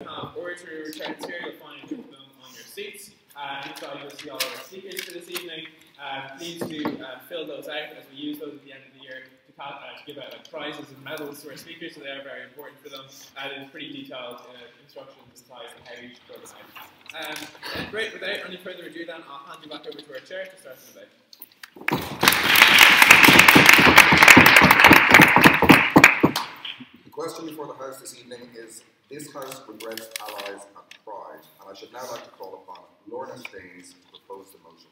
Oratory returns here, you'll find them on your seats. Inside you'll see all our speakers for this evening. Please do fill those out as we use those at the end of the year to give out prizes and medals to our speakers, so they are very important for them. It is pretty detailed instructions inside on how you should fill them out. Great, without any further ado then, I'll hand you back over to our chair to start the debate. The question before the House this evening is, this House regrets allies and pride, and I should now like to call upon Lorna Staines to propose the motion.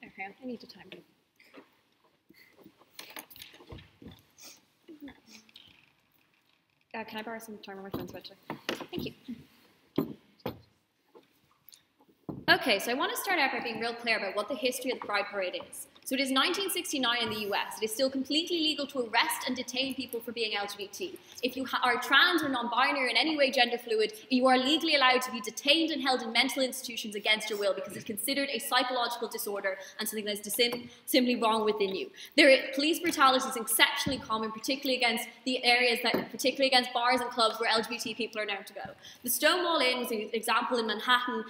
Okay, I need to time it. Can I borrow some time on my phone switch? Thank you. Okay, so I want to start out by being real clear about what the history of the Pride Parade is. So it is 1969 in the US. It is still completely legal to arrest and detain people for being LGBT. If you are trans or non-binary or in any way gender fluid, you are legally allowed to be detained and held in mental institutions against your will because it's considered a psychological disorder and something that is simply wrong within you. Police brutality is exceptionally common, particularly against the areas particularly against bars and clubs where LGBT people are known to go. The Stonewall Inn was an example in Manhattan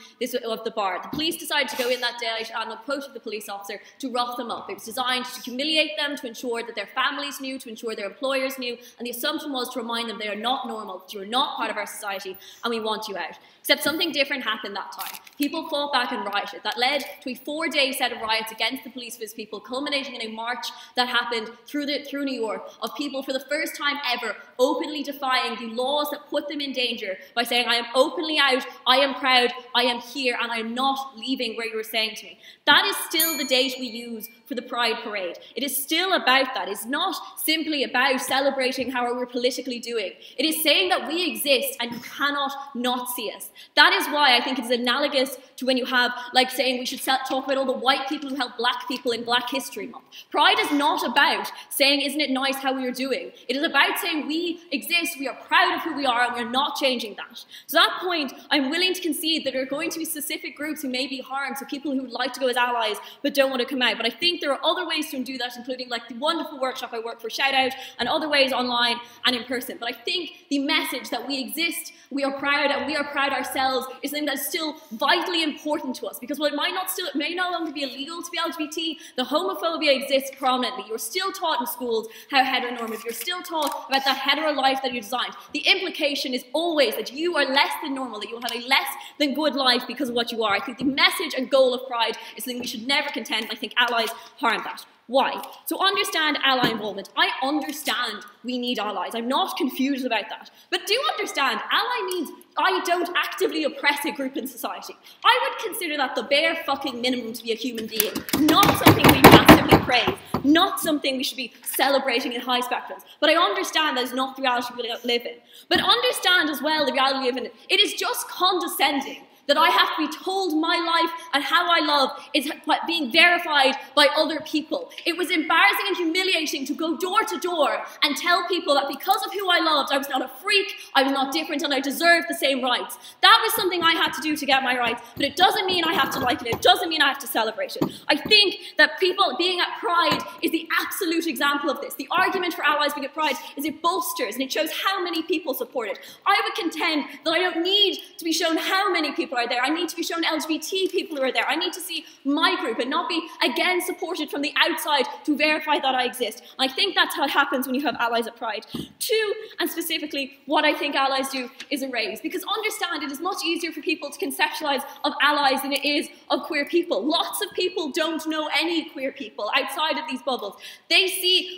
of the bar. The police decided to go in that day and approach the police officer to rough them up. It was designed to humiliate them, to ensure that their families knew, to ensure their employers knew, and the assumption was to remind them they are not normal, that you are not part of our society, and we want you out. Except something different happened that time. People fought back and rioted. That led to a 4-day set of riots against the police for people, culminating in a march that happened through New York of people for the first time ever openly defying the laws that put them in danger by saying, I am openly out, I am proud, I am here, and I am not leaving where you were saying to me. That is still the date we use for the Pride Parade. It is still about that. It's not simply about celebrating how we're politically doing. It is saying that we exist and you cannot not see us. That is why I think it is analogous to when you have, like, saying we should talk about all the white people who helped black people in Black History Month. Pride is not about saying, isn't it nice how we are doing? It is about saying we exist, we are proud of who we are, and we're not changing that. To that point, I'm willing to concede that there are going to be specific groups who may be harmed, so people who would like to go as allies but don't want to come out. But I think there are other ways to do that, including like the wonderful workshop I work for, Shout Out, and other ways online and in person. But I think the message that we exist, we are proud, and we are proud ourselves is something that is still vitally important to us, because while it may no longer be illegal to be LGBT, the homophobia exists prominently. You're still taught in schools how heteronormative, you're still taught about that hetero life that you designed. The implication is always that you are less than normal, that you will have a less than good life because of what you are. I think the message and goal of Pride is something we should never contend, and I think allies harm that. Why? So understand ally involvement. I understand we need allies. I'm not confused about that. But do understand, ally means I don't actively oppress a group in society. I would consider that the bare fucking minimum to be a human being, not something we massively praise, not something we should be celebrating in high spectrums. But I understand that is not the reality we live in. But understand as well the reality we live in. It is just condescending that I have to be told my life and how I love is being verified by other people. It was embarrassing and humiliating to go door to door and tell people that because of who I loved, I was not a freak, I was not different, and I deserved the same rights. That was something I had to do to get my rights, but it doesn't mean I have to like it. It doesn't mean I have to celebrate it. I think that people being at Pride is the absolute example of this. The argument for allies being at Pride is it bolsters and it shows how many people support it. I would contend that I don't need to be shown how many people are there. I need to be shown LGBT people who are there. I need to see my group and not be again supported from the outside to verify that I exist. And I think that's how it happens when you have allies at Pride. Two, and specifically, what I think allies do is erase. Because understand, it is much easier for people to conceptualize of allies than it is of queer people. Lots of people don't know any queer people outside of these bubbles.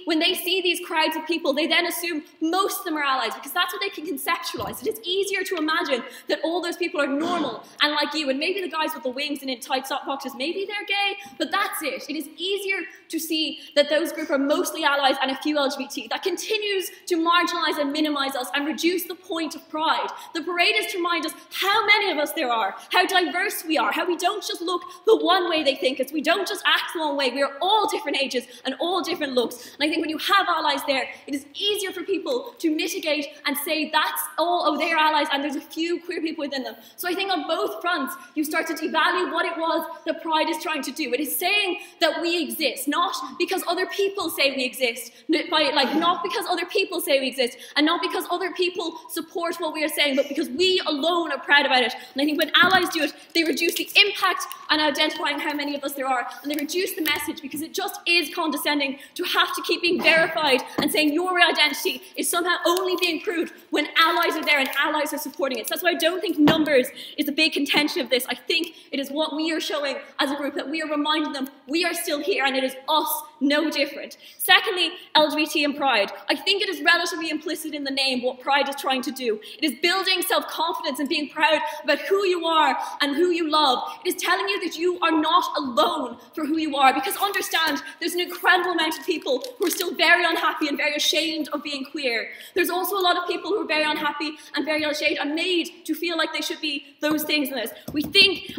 When they see these crowds of people, they then assume most of them are allies because that's what they can conceptualize. It is easier to imagine that all those people are normal and like you, and maybe the guys with the wings and in tight sock boxes, maybe they're gay, but that's it. It is easier to see that those groups are mostly allies and a few LGBT. That continues to marginalize and minimize us and reduce the point of Pride. The parade is to remind us how many of us there are, how diverse we are, how we don't just look the one way they think us, we don't just act the one way, we are all different ages and all different looks. And I think when you have allies there, it is easier for people to mitigate and say that's all, oh, they're allies and there's a few queer people within them. So I think on both both fronts, you start to devalue what it was that Pride is trying to do. It is saying that we exist, not because other people say we exist, not because other people say we exist, and not because other people support what we are saying, but because we alone are proud about it. And I think when allies do it, they reduce the impact on identifying how many of us there are, and they reduce the message, because it just is condescending to have to keep being verified and saying your identity is somehow only being proved when allies are there and allies are supporting it. So that's why I don't think numbers is the big contention of this. I think it is what we are showing as a group, that we are reminding them we are still here and it is us, no different. Secondly, LGBT and Pride. I think it is relatively implicit in the name what Pride is trying to do. It is building self-confidence and being proud about who you are and who you love. It is telling you that you are not alone for who you are, because understand, there's an incredible amount of people who are still very unhappy and very ashamed of being queer. There's also a lot of people who are very unhappy and very ashamed and made to feel like they should be those things in this.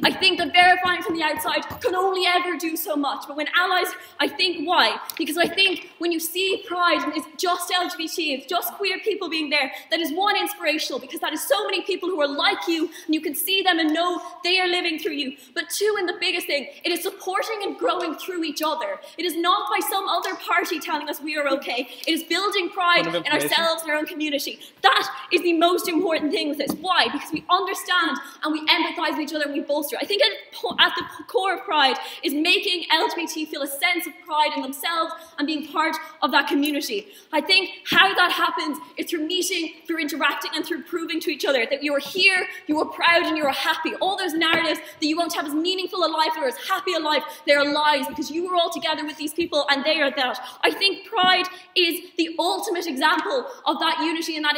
I think that verifying from the outside can only ever do so much. But when allies, I think why? Because I think when you see Pride and it's just LGBT, it's just queer people being there, that is one, inspirational, because that is so many people who are like you and you can see them and know they are living through you. But two, and the biggest thing, it is supporting and growing through each other. It is not by some other party telling us we are okay. It is building pride in ourselves and our own community. That is the most important thing with this. Why? Because we understand and we empathize with each other and we bolster. I think at the core of Pride is making LGBT feel a sense of pride in themselves and being part of that community. I think how that happens is through meeting, through interacting, and through proving to each other that you are here, you are proud, and you are happy. All those narratives that you won't have as meaningful a life or as happy a life, they are lies, because you are all together with these people and they are that. I think Pride is the ultimate example of that unity and that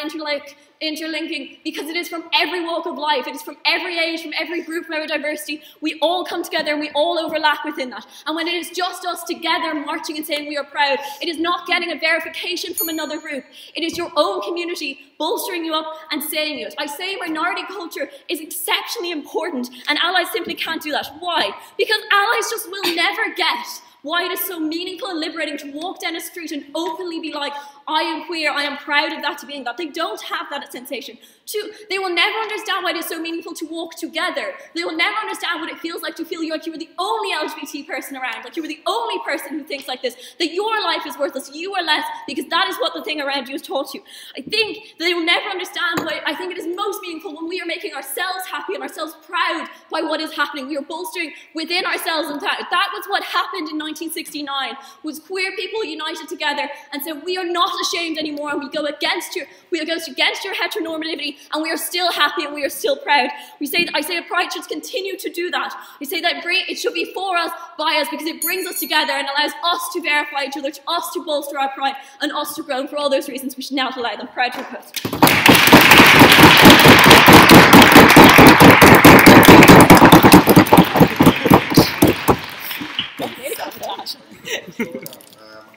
interlinking, because it is from every walk of life, it is from every age, from every group, from every diversity. We all come together and we all overlap within that. And when it is just us together marching and saying we are proud, it is not getting a verification from another group. It is your own community bolstering you up and saying it. I say minority culture is exceptionally important, and allies simply can't do that. Why? Because allies just will never get why it is so meaningful and liberating to walk down a street and openly be like, I am queer, I am proud of that, to being that. They don't have that sensation. Two, they will never understand why it is so meaningful to walk together. They will never understand what it feels like to feel like you were the only LGBT person around, like you were the only person who thinks like this, that your life is worthless, you are less, because that is what the thing around you has taught you. I think that they will never understand why. I think it is most meaningful when we are making ourselves happy and ourselves proud by what is happening. We are bolstering within ourselves, and that was what happened in 1969, was queer people united together and said, we are not ashamed anymore, and we go against your heteronormativity, and we are still happy and we are still proud. I say that Pride should continue to do that. We say that it should be for us, by us, because it brings us together and allows us to verify each other, us to bolster our pride, and us to grow. And for all those reasons, we should now allow them. Proud to post.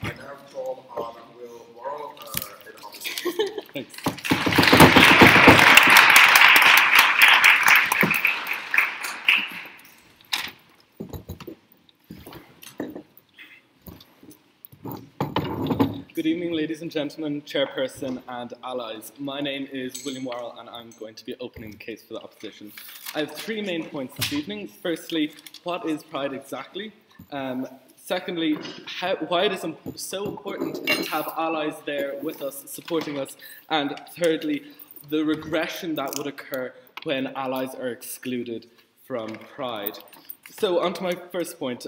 I now call on Will Worrell in opposition. Thanks. Good evening, ladies and gentlemen, chairperson and allies. My name is William Worrell and I'm going to be opening the case for the opposition. I have three main points this evening. Firstly, what is Pride exactly? Secondly, why it is so important to have allies there with us, supporting us. And thirdly, the regression that would occur when allies are excluded from Pride. So, on to my first point.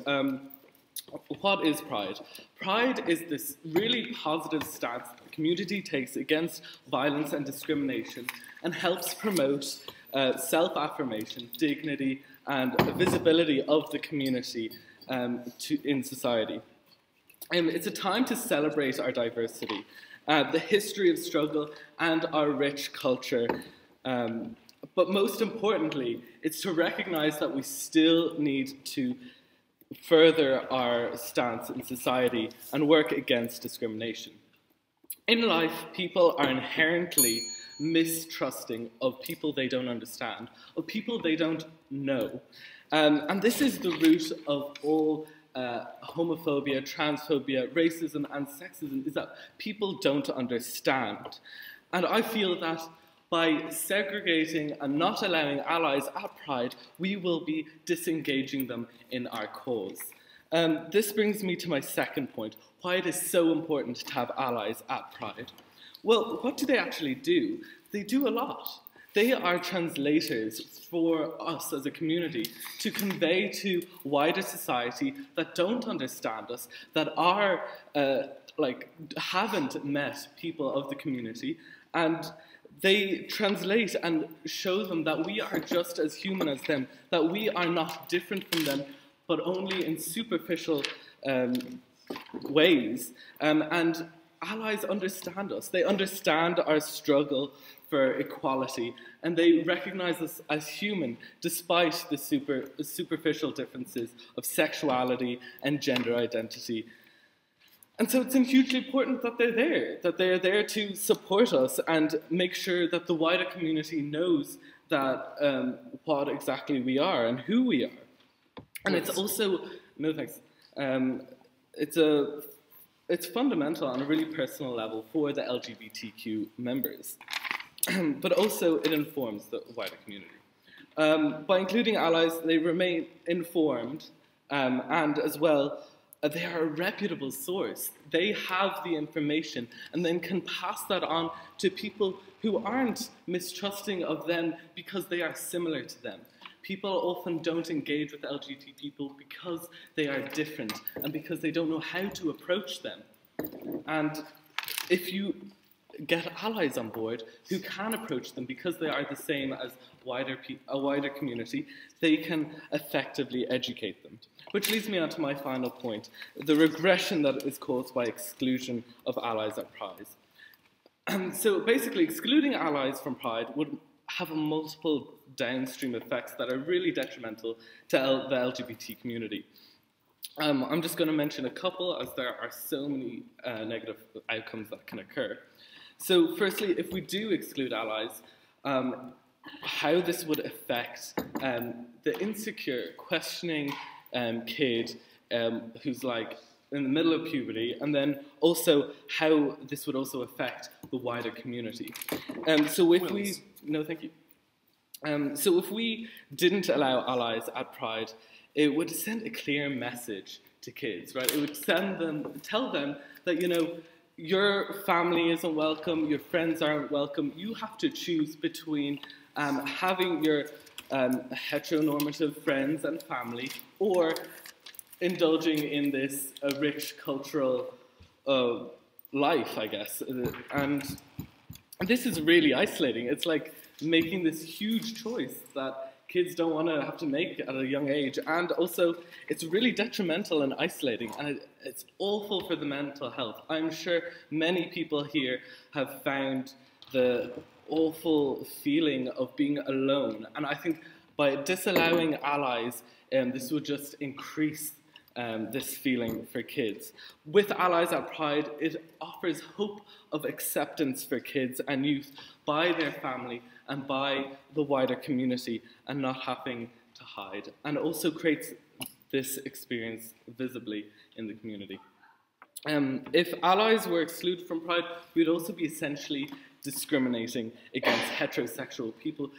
What is Pride? Pride is this really positive stance the community takes against violence and discrimination and helps promote self-affirmation, dignity, and visibility of the community in society. It's a time to celebrate our diversity, the history of struggle, and our rich culture. But most importantly, it's to recognize that we still need to further our stance in society and work against discrimination. In life, people are inherently mistrusting of people they don't understand, of people they don't know. And this is the root of all homophobia, transphobia, racism, and sexism, is that people don't understand. And I feel that by segregating and not allowing allies at Pride, we will be disengaging them in our cause. This brings me to my second point, why it is so important to have allies at Pride. Well, what do they actually do? They do a lot. They are translators for us as a community to convey to wider society that don't understand us, that are haven't met people of the community, and they translate and show them that we are just as human as them, that we are not different from them, but only in superficial ways. And allies understand us. They understand our struggle for equality, and they recognize us as human despite the superficial differences of sexuality and gender identity. And so it's hugely important that they're there to support us and make sure that the wider community knows that what exactly we are and who we are. And it's also, no thanks, it's fundamental on a really personal level for the LGBTQ members, but also it informs the wider community. By including allies, they remain informed, and as well, they are a reputable source. They have the information and then can pass that on to people who aren't mistrusting of them because they are similar to them. People often don't engage with LGBT people because they are different and because they don't know how to approach them. And if you get allies on board who can approach them because they are the same as a wider community, they can effectively educate them. Which leads me on to my final point, the regression that is caused by exclusion of allies at Pride. So basically, excluding allies from Pride would have multiple downstream effects that are really detrimental to the LGBT community. I'm just going to mention a couple, as there are so many negative outcomes that can occur. So firstly, if we do exclude allies, how this would affect the insecure, questioning kid who's like in the middle of puberty, and then also how this would also affect the wider community. So if we, no thank you. So if we didn't allow allies at Pride, it would send a clear message to kids, right? It would tell them that, you know, your family isn't welcome, your friends aren't welcome. You have to choose between having your heteronormative friends and family or indulging in this rich cultural life, I guess. And this is really isolating. It's like making this huge choice that kids don't want to have to make at a young age. And also, it's really detrimental and isolating, and it's awful for the mental health. I'm sure many people here have found the awful feeling of being alone. And I think by disallowing allies, this would just increase this feeling for kids. With Allies at Pride, it offers hope of acceptance for kids and youth by their family and by the wider community, and not having to hide, and also creates this experience visibly in the community. If allies were excluded from Pride, we would also be essentially discriminating against heterosexual people,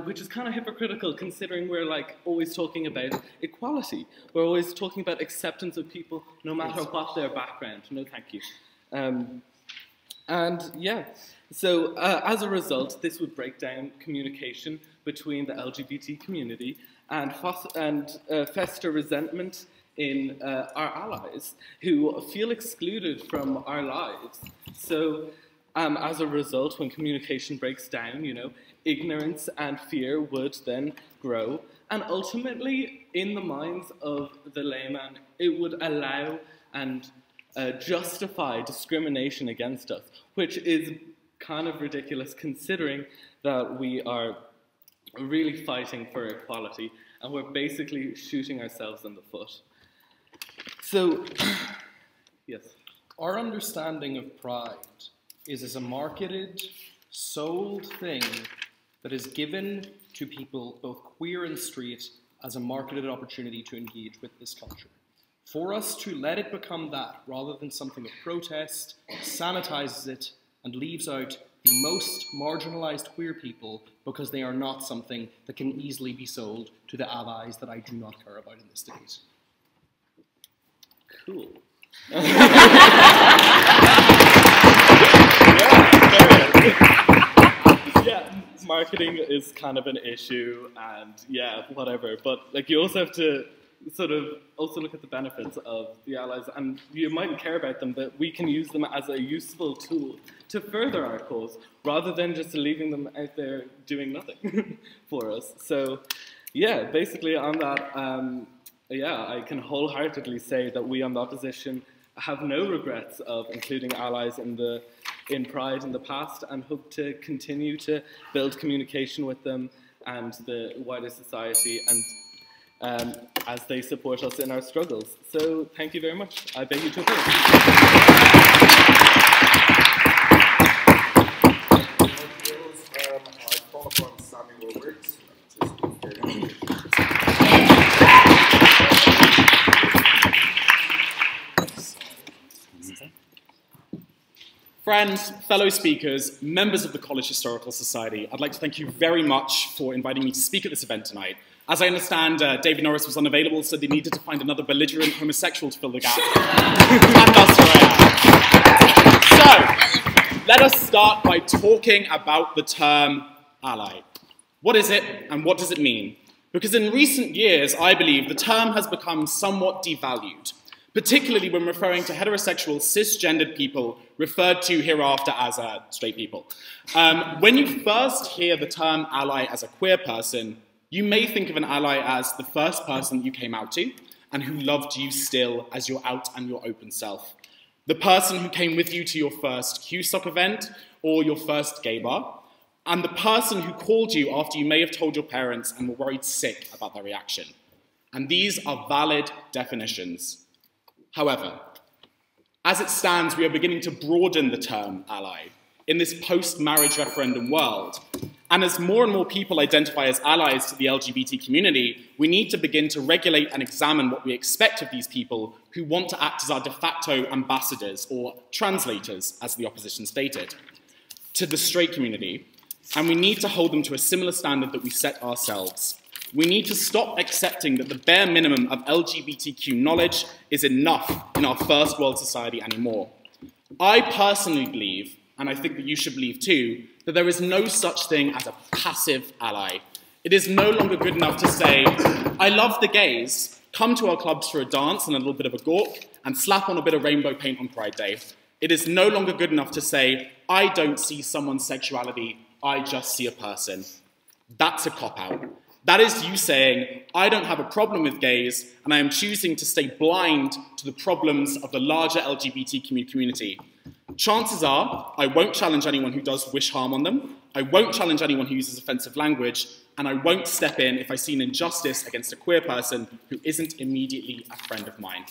which is kind of hypocritical considering we're like always talking about equality. We're always talking about acceptance of people no matter what their background. No, thank you. And yeah, so as a result, this would break down communication between the LGBT community and fester resentment in our allies who feel excluded from our lives. So as a result, when communication breaks down, you know, ignorance and fear would then grow. And ultimately, in the minds of the layman, it would allow and justify discrimination against us, which is kind of ridiculous considering that we are really fighting for equality and we're basically shooting ourselves in the foot. So, yes. Our understanding of Pride is as a marketed, sold thing that is given to people, both queer and straight, as a marketed opportunity to engage with this culture. For us to let it become that, rather than something of protest, sanitizes it and leaves out the most marginalized queer people because they are not something that can easily be sold to the allies that I do not care about in this debate. Cool. Yeah, marketing is kind of an issue, and yeah, whatever. But like, you also have to sort of also look at the benefits of the allies, and you mightn't care about them, but we can use them as a useful tool to further our cause, rather than just leaving them out there doing nothing for us. So, yeah, basically on that, yeah, I can wholeheartedly say that we on the opposition have no regrets of including allies in Pride in the past, and hope to continue to build communication with them and the wider society, and as they support us in our struggles. So thank you very much. I beg you to applaud. I call upon Samuel Riggs to speak. Friends, fellow speakers, members of the College Historical Society, I'd like to thank you very much for inviting me to speak at this event tonight. As I understand, David Norris was unavailable, so they needed to find another belligerent homosexual to fill the gap. And thus here I am. So, let us start by talking about the term ally. What is it, and what does it mean? Because in recent years, I believe, the term has become somewhat devalued, particularly when referring to heterosexual, cisgendered people referred to hereafter as straight people. When you first hear the term ally as a queer person, you may think of an ally as the first person you came out to and who loved you still as your out and your open self. The person who came with you to your first QSOC event or your first gay bar, and the person who called you after you may have told your parents and were worried sick about their reaction. And these are valid definitions. However, as it stands, we are beginning to broaden the term ally in this post-marriage referendum world. And as more and more people identify as allies to the LGBT community, we need to begin to regulate and examine what we expect of these people who want to act as our de facto ambassadors, or translators, as the opposition stated, to the straight community. And we need to hold them to a similar standard that we set ourselves. We need to stop accepting that the bare minimum of LGBTQ knowledge is enough in our first world society anymore. I personally believe, and I think that you should believe too, that there is no such thing as a passive ally. It is no longer good enough to say, I love the gays, come to our clubs for a dance and a little bit of a gawk, and slap on a bit of rainbow paint on Pride Day. It is no longer good enough to say, I don't see someone's sexuality, I just see a person. That's a cop-out. That is you saying, I don't have a problem with gays, and I am choosing to stay blind to the problems of the larger LGBT community. Chances are, I won't challenge anyone who does wish harm on them, I won't challenge anyone who uses offensive language, and I won't step in if I see an injustice against a queer person who isn't immediately a friend of mine.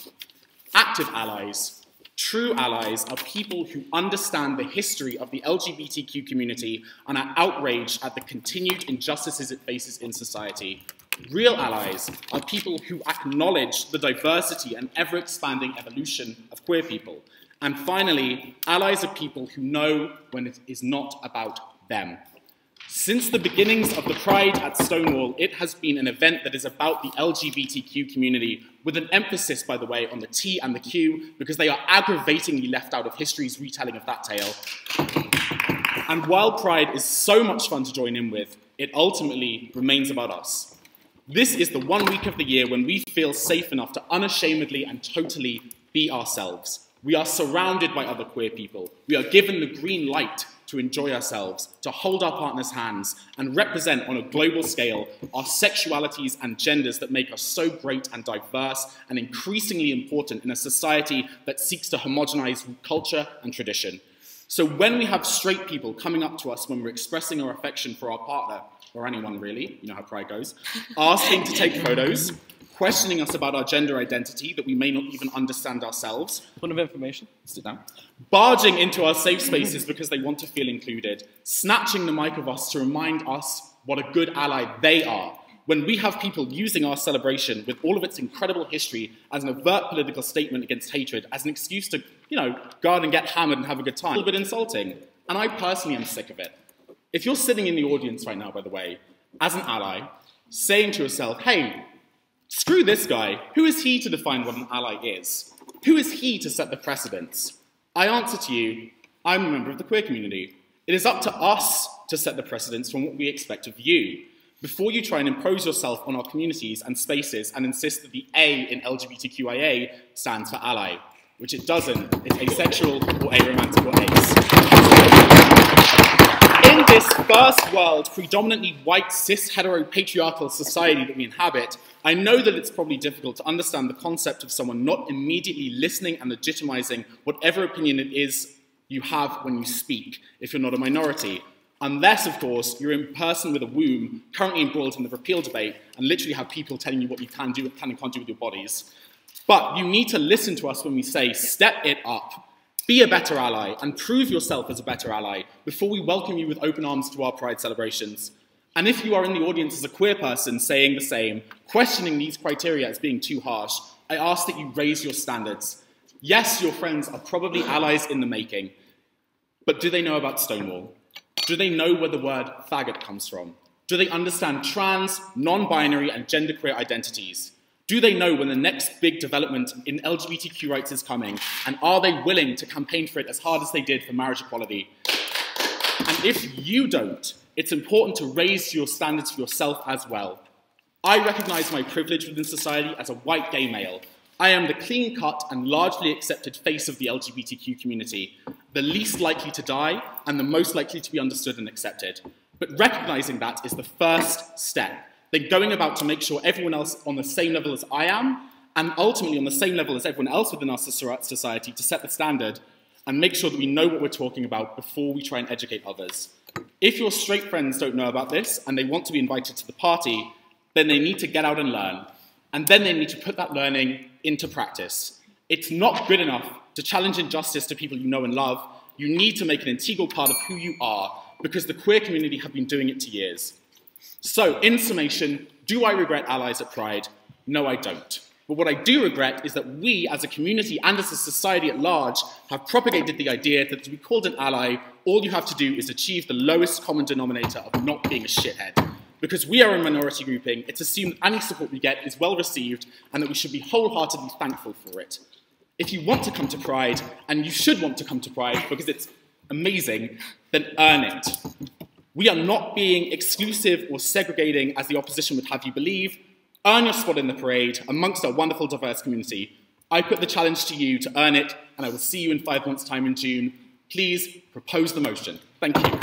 Active allies, true allies, are people who understand the history of the LGBTQ community and are outraged at the continued injustices it faces in society. Real allies are people who acknowledge the diversity and ever-expanding evolution of queer people. And finally, allies are people who know when it is not about them. Since the beginnings of the Pride at Stonewall, it has been an event that is about the LGBTQ community, with an emphasis, by the way, on the T and the Q, because they are aggravatingly left out of history's retelling of that tale. And while Pride is so much fun to join in with, it ultimately remains about us. This is the one week of the year when we feel safe enough to unashamedly and totally be ourselves. We are surrounded by other queer people. We are given the green light to enjoy ourselves, to hold our partners' hands, and represent on a global scale our sexualities and genders that make us so great and diverse and increasingly important in a society that seeks to homogenize culture and tradition. So when we have straight people coming up to us when we're expressing our affection for our partner, or anyone really, you know how Pride goes, asking to take photos, questioning us about our gender identity that we may not even understand ourselves. Point of information. Sit down. Barging into our safe spaces because they want to feel included. Snatching the mic of us to remind us what a good ally they are. When we have people using our celebration with all of its incredible history as an overt political statement against hatred, as an excuse to, go out and get hammered and have a good time. A little bit insulting. And I personally am sick of it. If you're sitting in the audience right now, by the way, as an ally, saying to yourself, hey, screw this guy, who is he to define what an ally is? Who is he to set the precedents? I answer to you, I'm a member of the queer community. It is up to us to set the precedents from what we expect of you, before you try and impose yourself on our communities and spaces and insist that the A in LGBTQIA stands for ally, which it doesn't. It's asexual or aromantic or ace. In this first world, predominantly white, cis, hetero-patriarchal society that we inhabit, I know that it's probably difficult to understand the concept of someone not immediately listening and legitimizing whatever opinion it is you have when you speak, if you're not a minority. Unless, of course, you're in person with a womb, currently embroiled in the repeal debate, and literally have people telling you what you can do, can and can't do with your bodies. But you need to listen to us when we say, step it up. Be a better ally, and prove yourself as a better ally before we welcome you with open arms to our Pride celebrations. And if you are in the audience as a queer person saying the same, questioning these criteria as being too harsh, I ask that you raise your standards. Yes, your friends are probably allies in the making, but do they know about Stonewall? Do they know where the word faggot comes from? Do they understand trans, non-binary, and genderqueer identities? Do they know when the next big development in LGBTQ rights is coming? And are they willing to campaign for it as hard as they did for marriage equality? And if you don't, it's important to raise your standards for yourself as well. I recognize my privilege within society as a white gay male. I am the clean-cut and largely accepted face of the LGBTQ community, the least likely to die and the most likely to be understood and accepted. But recognizing that is the first step. Then going about to make sure everyone else on the same level as I am, and ultimately on the same level as everyone else within our society to set the standard and make sure that we know what we're talking about before we try and educate others. If your straight friends don't know about this and they want to be invited to the party, then they need to get out and learn. And then they need to put that learning into practice. It's not good enough to challenge injustice to people you know and love. You need to make an integral part of who you are, because the queer community have been doing it for years. So, in summation, do I regret allies at Pride? No, I don't. But what I do regret is that we, as a community and as a society at large, have propagated the idea that to be called an ally, all you have to do is achieve the lowest common denominator of not being a shithead. Because we are a minority grouping, it's assumed that any support we get is well received and that we should be wholeheartedly thankful for it. If you want to come to Pride, and you should want to come to Pride because it's amazing, then earn it. We are not being exclusive or segregating as the opposition would have you believe. Earn your spot in the parade amongst our wonderful diverse community. I put the challenge to you to earn it, and I will see you in 5 months' time in June. Please propose the motion. Thank you.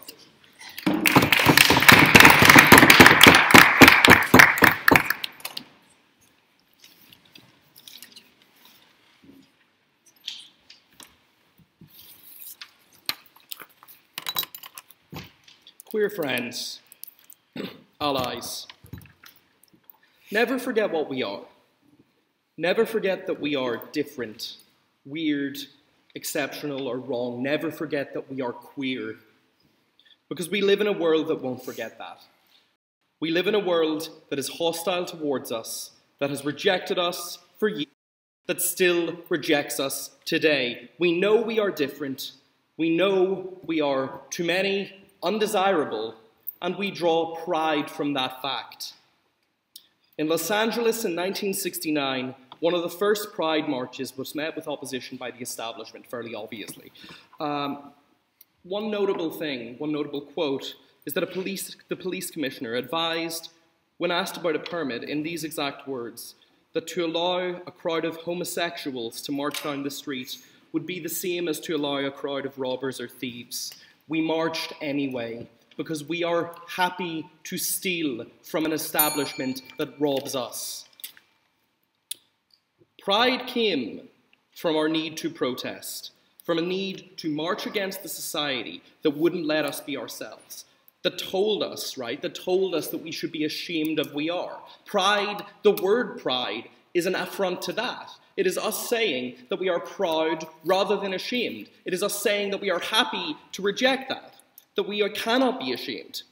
opposition. Queer friends, allies, never forget what we are. Never forget that we are different, weird, exceptional, or wrong. Never forget that we are queer. Because we live in a world that won't forget that. We live in a world that is hostile towards us, that has rejected us for years, that still rejects us today. We know we are different. We know we are, to many, undesirable, and we draw pride from that fact. In Los Angeles in 1969, one of the first Pride marches was met with opposition by the establishment, fairly obviously. One notable thing, one notable quote, is that the police commissioner advised, when asked about a permit, in these exact words, that to allow a crowd of homosexuals to march down the street would be the same as to allow a crowd of robbers or thieves. We marched anyway, because we are happy to steal from an establishment that robs us. Pride came from our need to protest, from a need to march against the society that wouldn't let us be ourselves, that told us, right, that told us that we should be ashamed of we are. Pride, the word pride, is an affront to that. It is us saying that we are proud rather than ashamed. It is us saying that we are happy to reject that we cannot be ashamed.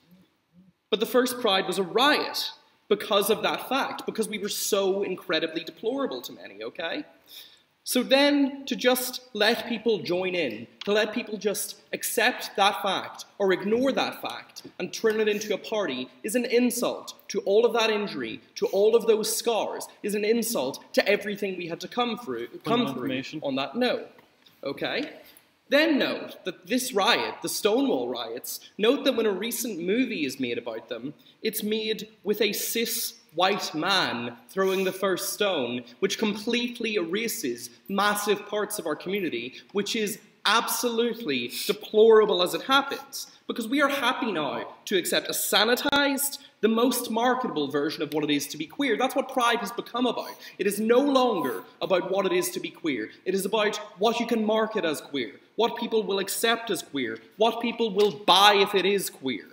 But the first Pride was a riot because of that fact, because we were so incredibly deplorable to many, okay? So then to just let people join in, to let people just accept that fact or ignore that fact and turn it into a party is an insult to all of that injury, to all of those scars, is an insult to everything we had to come through on that note, okay? Then note that this riot, the Stonewall riots, note that when a recent movie is made about them, it's made with a cis white man throwing the first stone, which completely erases massive parts of our community, which is absolutely deplorable as it happens. Because we are happy now to accept a sanitized, the most marketable version of what it is to be queer. That's what Pride has become about. It is no longer about what it is to be queer. It is about what you can market as queer, what people will accept as queer, what people will buy if it is queer.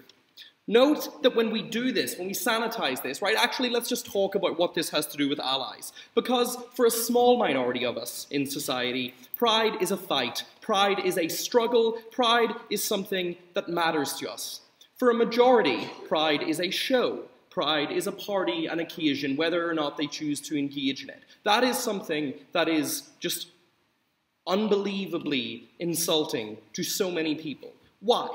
Note that when we do this, when we sanitize this, right, actually let's just talk about what this has to do with allies. Because for a small minority of us in society, Pride is a fight. Pride is a struggle. Pride is something that matters to us. For a majority, Pride is a show. Pride is a party, an occasion, whether or not they choose to engage in it. That is something that is just unbelievably insulting to so many people. Why?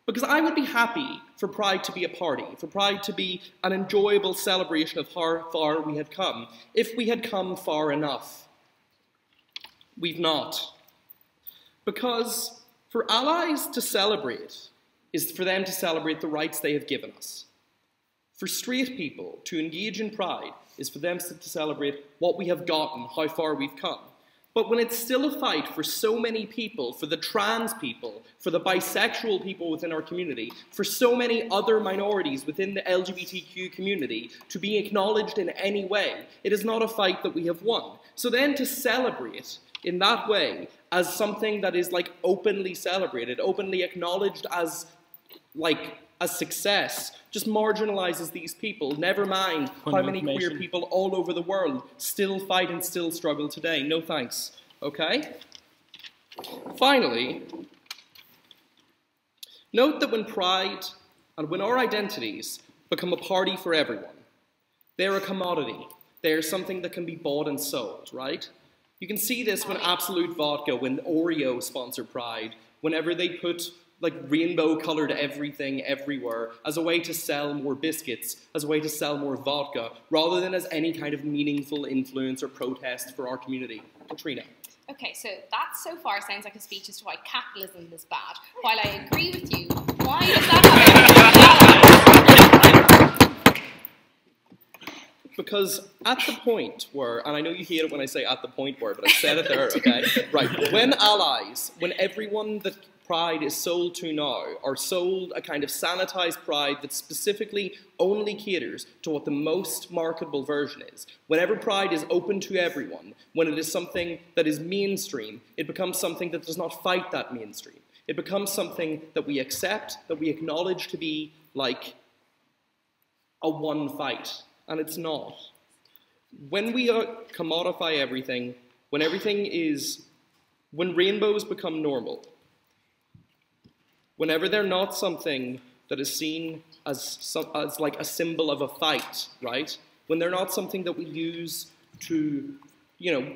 Because I would be happy for Pride to be a party, for Pride to be an enjoyable celebration of how far we had come, if we had come far enough. We've not. Because for allies to celebrate is for them to celebrate the rights they have given us. For straight people to engage in Pride is for them to celebrate what we have gotten, how far we've come. But when it's still a fight for so many people, for the trans people, for the bisexual people within our community, for so many other minorities within the LGBTQ community to be acknowledged in any way, it is not a fight that we have won. So then to celebrate in that way as something that is like openly celebrated, openly acknowledged as like a success, just marginalizes these people. Never mind how many queer people all over the world still fight and still struggle today. No thanks. Okay? Finally, note that when Pride and when our identities become a party for everyone, they're a commodity. They're something that can be bought and sold, right? You can see this when Absolute Vodka, when Oreo sponsored Pride, whenever they put like rainbow-coloured everything everywhere as a way to sell more biscuits, as a way to sell more vodka, rather than as any kind of meaningful influence or protest for our community. Katrina. Okay, so that so far sounds like a speech as to why capitalism is bad. While I agree with you, why does that happen? Because at the point where, and I know you hate it when I say at the point where, but I said it there, okay? Right, when allies, when everyone that Pride is sold to now, or sold a kind of sanitized Pride that specifically only caters to what the most marketable version is. Whenever Pride is open to everyone, when it is something that is mainstream, it becomes something that does not fight that mainstream. It becomes something that we accept, that we acknowledge to be like a one fight, and it's not. When we commodify everything, when rainbows become normal, whenever they're not something that is seen as like a symbol of a fight, right? When they're not something that we use to, you know,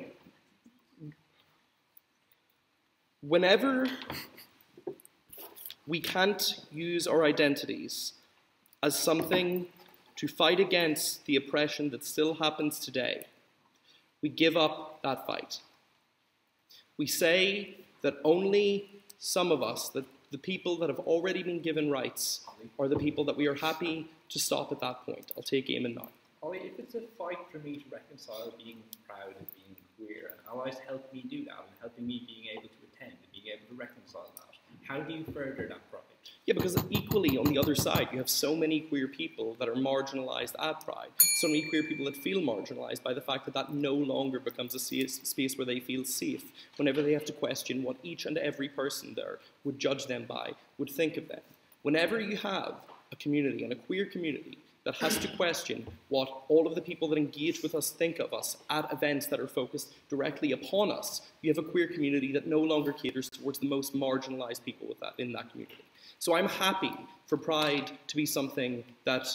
whenever we can't use our identities as something to fight against the oppression that still happens today, we give up that fight. We say that only some of us, that the people that have already been given rights, are the people that we are happy to stop at that point. I'll take Eamon now. Ollie, if it's a fight for me to reconcile being proud and being queer, and allies help me do that, and helping me being able to attend and being able to reconcile that, how do you further that project? Yeah, because equally on the other side, you have so many queer people that are marginalised at Pride, so many queer people that feel marginalised by the fact that that no longer becomes a space where they feel safe, whenever they have to question what each and every person there would judge them by, would think of them. Whenever you have a community, and a queer community, that has to question what all of the people that engage with us think of us at events that are focused directly upon us, you have a queer community that no longer caters towards the most marginalised people in that community. So I'm happy for Pride to be something that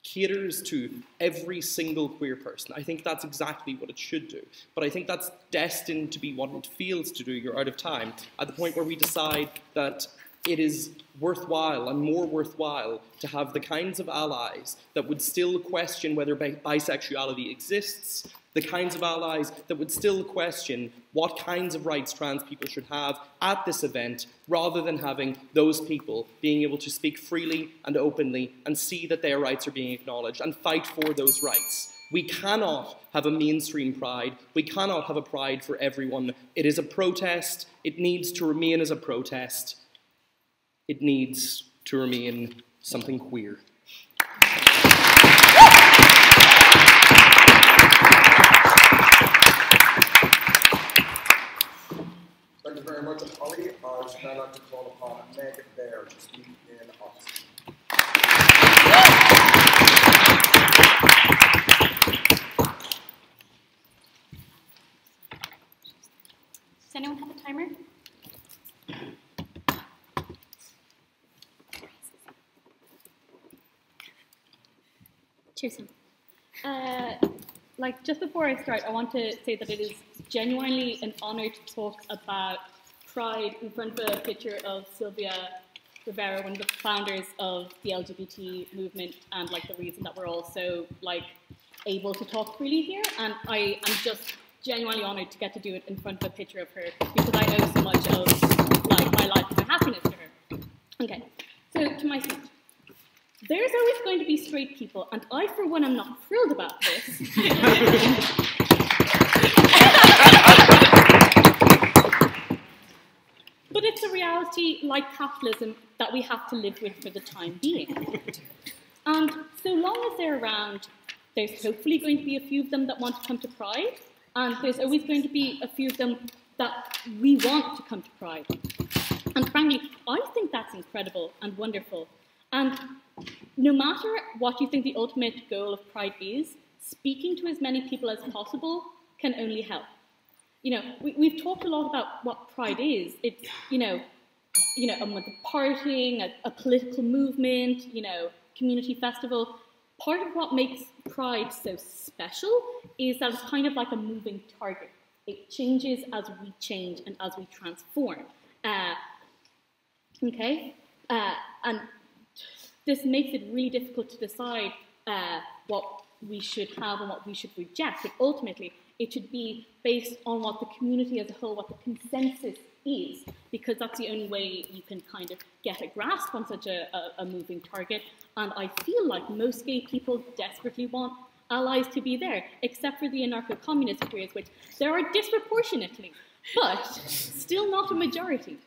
caters to every single queer person. I think that's exactly what it should do. But I think that's destined to be what it fails to do. You're out of time. At the point where we decide that it is worthwhile and more worthwhile to have the kinds of allies that would still question whether bisexuality exists, the kinds of allies that would still question what kinds of rights trans people should have at this event, rather than having those people being able to speak freely and openly and see that their rights are being acknowledged and fight for those rights. We cannot have a mainstream Pride. We cannot have a Pride for everyone. It is a protest. It needs to remain as a protest. It needs to remain something queer. Thank you very much, Ollie. I would now like to call upon Meg Bear to speak in opposition. Does anyone have a timer? Cheers. Like, just before I start, I want to say that it is genuinely an honour to talk about Pride in front of a picture of Sylvia Rivera, one of the founders of the LGBT movement, and like the reason that we're all so like able to talk freely here. And I am just genuinely honoured to get to do it in front of a picture of her, because I owe so much of like my life and my happiness to her. Okay, so to my speech. There's always going to be straight people, and I, for one, am not thrilled about this. But it's a reality, like capitalism, that we have to live with for the time being. And so long as they're around, there's hopefully going to be a few of them that want to come to Pride, and there's always going to be a few of them that we want to come to Pride. And frankly, I think that's incredible and wonderful. And no matter what you think the ultimate goal of Pride is, speaking to as many people as possible can only help. You know, we've talked a lot about what Pride is. It's, with the partying, a political movement, community festival. Part of what makes Pride so special is that it's kind of like a moving target. It changes as we change and as we transform. And this makes it really difficult to decide what we should have and what we should reject. But ultimately, it should be based on what the community as a whole, what the consensus is, because that's the only way you can kind of get a grasp on such a moving target. And I feel like most gay people desperately want allies to be there, except for the anarcho-communist queers, which there are disproportionately, but still not a majority.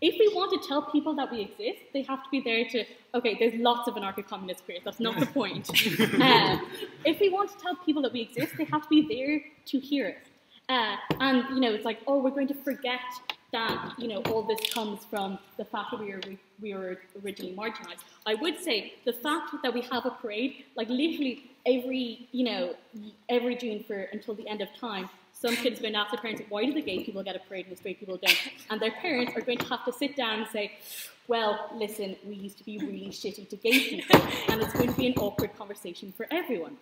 If we want to tell people that we exist, they have to be there to, okay, there's lots of anarcho-communist queers, that's not the point. If we want to tell people that we exist, they have to be there to hear us. And, you know, it's like, oh, we're going to forget that, you know, all this comes from the fact that we were originally marginalized. I would say the fact that we have a parade, like literally every June until the end of time, some kids are going to ask their parents, why do the gay people get a parade and the straight people don't? And their parents are going to have to sit down and say, well, listen, we used to be really shitty to gay people, and it's going to be an awkward conversation for everyone.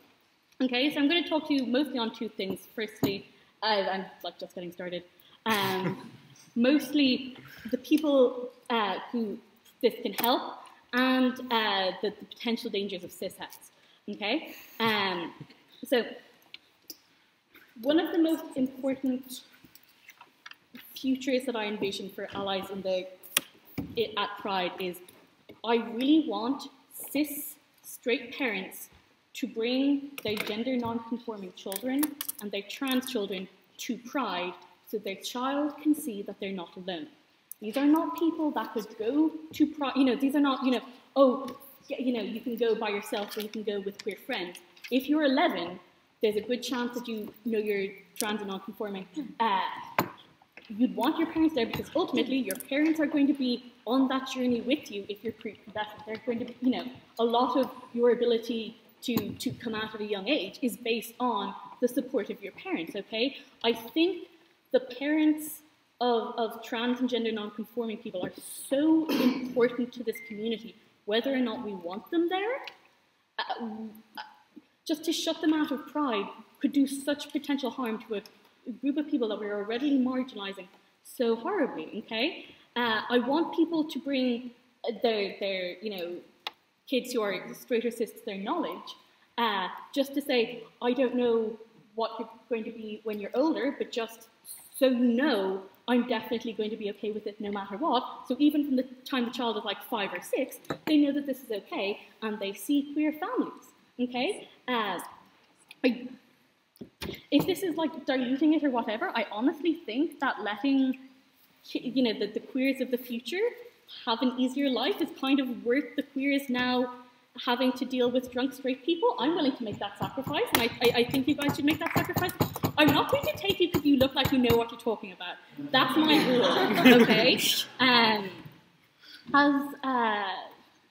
Okay, so I'm going to talk to you mostly on two things. Firstly, I'm like just getting started. Mostly the people who this can help, and the potential dangers of cis-hets. Okay, so one of the most important futures that I envision for allies at Pride is I really want cis straight parents to bring their gender non-conforming children and their trans children to Pride so their child can see that they're not alone. These are not people that could go to Pride, you know, these are not, you know, oh, you know, you can go by yourself or you can go with queer friends. If you're 11, there's a good chance that you know you're trans and non-conforming. You'd want your parents there because ultimately your parents are going to be on that journey with you if you're pre-pubescent. They're going to, you know, a lot of your ability to come out at a young age is based on the support of your parents, okay? I think the parents of trans and gender non-conforming people are so important to this community, whether or not we want them there. Just to shut them out of Pride could do such potential harm to a group of people that we're already marginalizing so horribly, okay? I want people to bring their you know, kids who are straight or cis to their knowledge, just to say, I don't know what you're going to be when you're older, but just so you know, I'm definitely going to be okay with it no matter what. So even from the time the child is like 5 or 6, they know that this is okay, and they see queer families. Okay, if this is like diluting it or whatever, I honestly think that letting, you know, the queers of the future have an easier life is kind of worth the queers now having to deal with drunk straight people. I'm willing to make that sacrifice, and I think you guys should make that sacrifice. I'm not going to take you because you look like you know what you're talking about. That's my rule, okay? As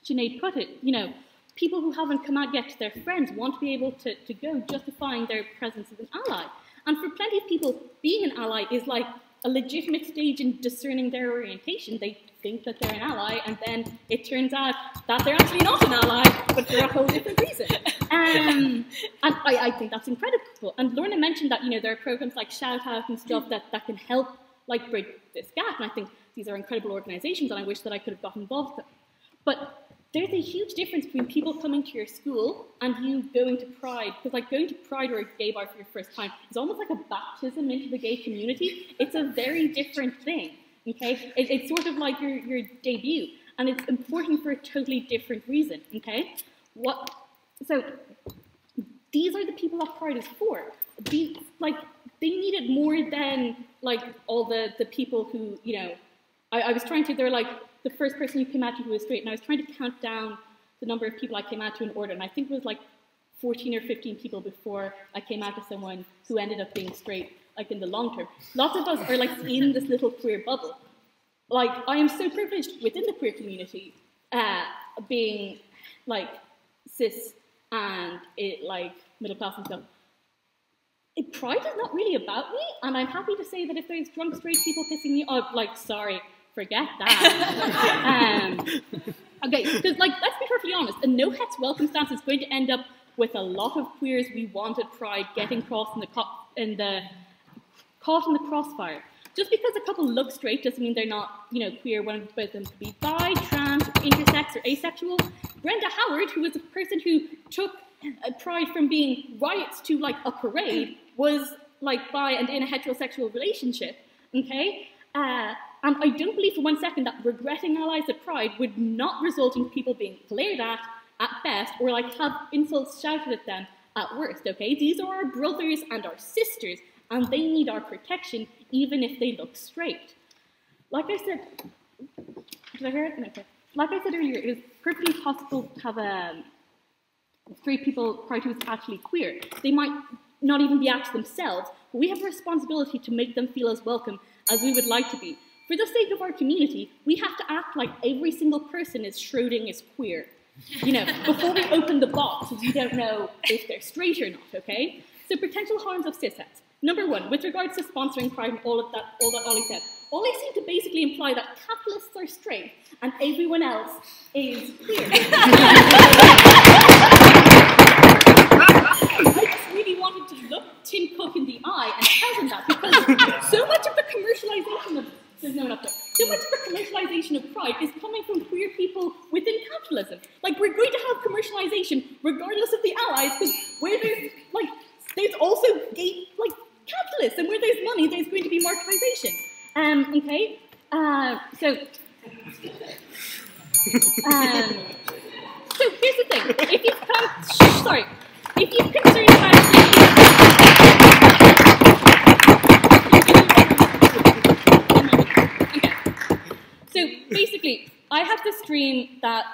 Sinead put it, you know, people who haven't come out yet to their friends want to be able to go, justifying their presence as an ally. And for plenty of people, being an ally is like a legitimate stage in discerning their orientation. They think that they're an ally, and then it turns out that they're actually not an ally, but for a whole different reason. And I think that's incredible. And Lorna mentioned that, you know, there are programs like Shout Out and stuff that can help like bridge this gap. And I think these are incredible organizations, and I wish that I could have gotten involved with them. But there's a huge difference between people coming to your school and you going to Pride. Because like going to Pride or a gay bar for your first time is almost like a baptism into the gay community. It's a very different thing, okay? It's sort of like your debut. And it's important for a totally different reason, okay? So these are the people that Pride is for. They need it more than like all the people who, you know, I was trying to, they're like, the first person you came out to who was straight, and I was trying to count down the number of people I came out to in order, and I think it was like 14 or 15 people before I came out to someone who ended up being straight, like in the long term. Lots of us are like in this little queer bubble. Like, I am so privileged within the queer community, being like cis and like middle class and stuff. Pride is not really about me, and I'm happy to say that if there's drunk straight people pissing me off, like, sorry, forget that. Okay, because like, let's be perfectly honest, a no hets welcome stance is going to end up with a lot of queers we wanted Pride getting caught in the crossfire. Just because a couple look straight doesn't mean they're not, you know, queer. One of them could be bi, trans, intersex, or asexual. Brenda Howard, who was a person who took Pride from being riots to like a parade, was like bi and in a heterosexual relationship. Okay. And I don't believe for one second that regretting allies at Pride would not result in people being glared at best, or like have insults shouted at them at worst, okay? These are our brothers and our sisters, and they need our protection even if they look straight. like I said, did I hear it? No, okay. Like I said earlier, it is perfectly possible to have straight people pride who's actually queer. They might not even be act themselves, but we have a responsibility to make them feel as welcome as we would like to be. For the sake of our community, we have to act like every single person is Schrodinger's queer. You know, before we open the box, we don't know if they're straight or not, okay? So potential harms of cishet. Number one, with regards to sponsoring Pride and all that Ollie said, Ollie seemed to basically imply that capitalists are straight and everyone else is queer. I just really wanted to look Tim Cook in the eye and tell him that, because so much of the commercialization of so much of the commercialization of Pride is coming from queer people within capitalism. Like, we're going to have commercialization regardless of the allies, because where there's also gay, capitalists, and where there's money, there's going to be marketization. Okay? So here's the thing. If you've concerned So basically, I have this dream that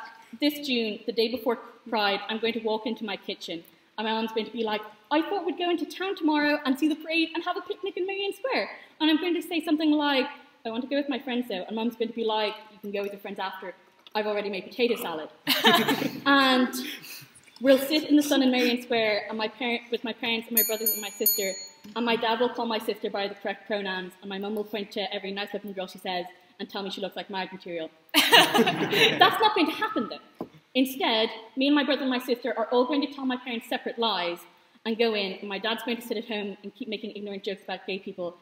this June, the day before Pride, I'm going to walk into my kitchen and my mom's going to be like, I thought we'd go into town tomorrow and see the parade and have a picnic in Marion Square. And I'm going to say something like, I want to go with my friends though. And mom's going to be like, you can go with your friends after. I've already made potato salad. And we'll sit in the sun in Marion Square and with my parents and my brothers and my sister. And my dad will call my sister by the correct pronouns. And my mum will point to every nice looking girl she says and tell me she looks like mag material. That's not going to happen though. Instead, me and my brother and my sister are all going to tell my parents separate lies and go in, and my dad's going to sit at home and keep making ignorant jokes about gay people,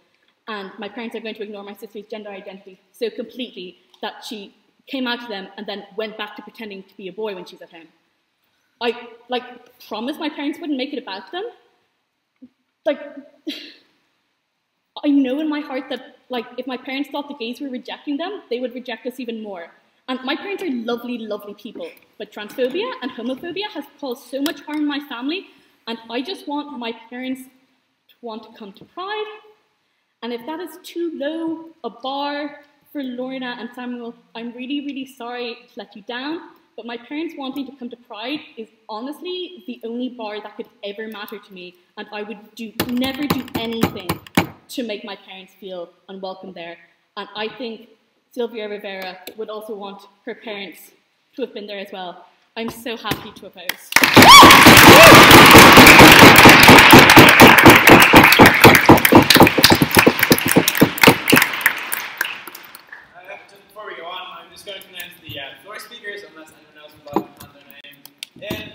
and my parents are going to ignore my sister's gender identity so completely that she came out to them and then went back to pretending to be a boy when she was at home. I, promised my parents wouldn't make it about them. I know in my heart that, if my parents thought the gays were rejecting them, they would reject us even more. And my parents are lovely, lovely people, but transphobia and homophobia has caused so much harm in my family, and I just want my parents to want to come to Pride. And if that is too low a bar for Lorna and Samuel, I'm really, really sorry to let you down, but my parents wanting to come to Pride is honestly the only bar that could ever matter to me, and I would never do anything to make my parents feel unwelcome there. And I think Sylvia Rivera would also want her parents to have been there as well. I'm so happy to oppose. Just before we go on, I'm just going to announce the floor speakers, unless anyone else would like to have their name in.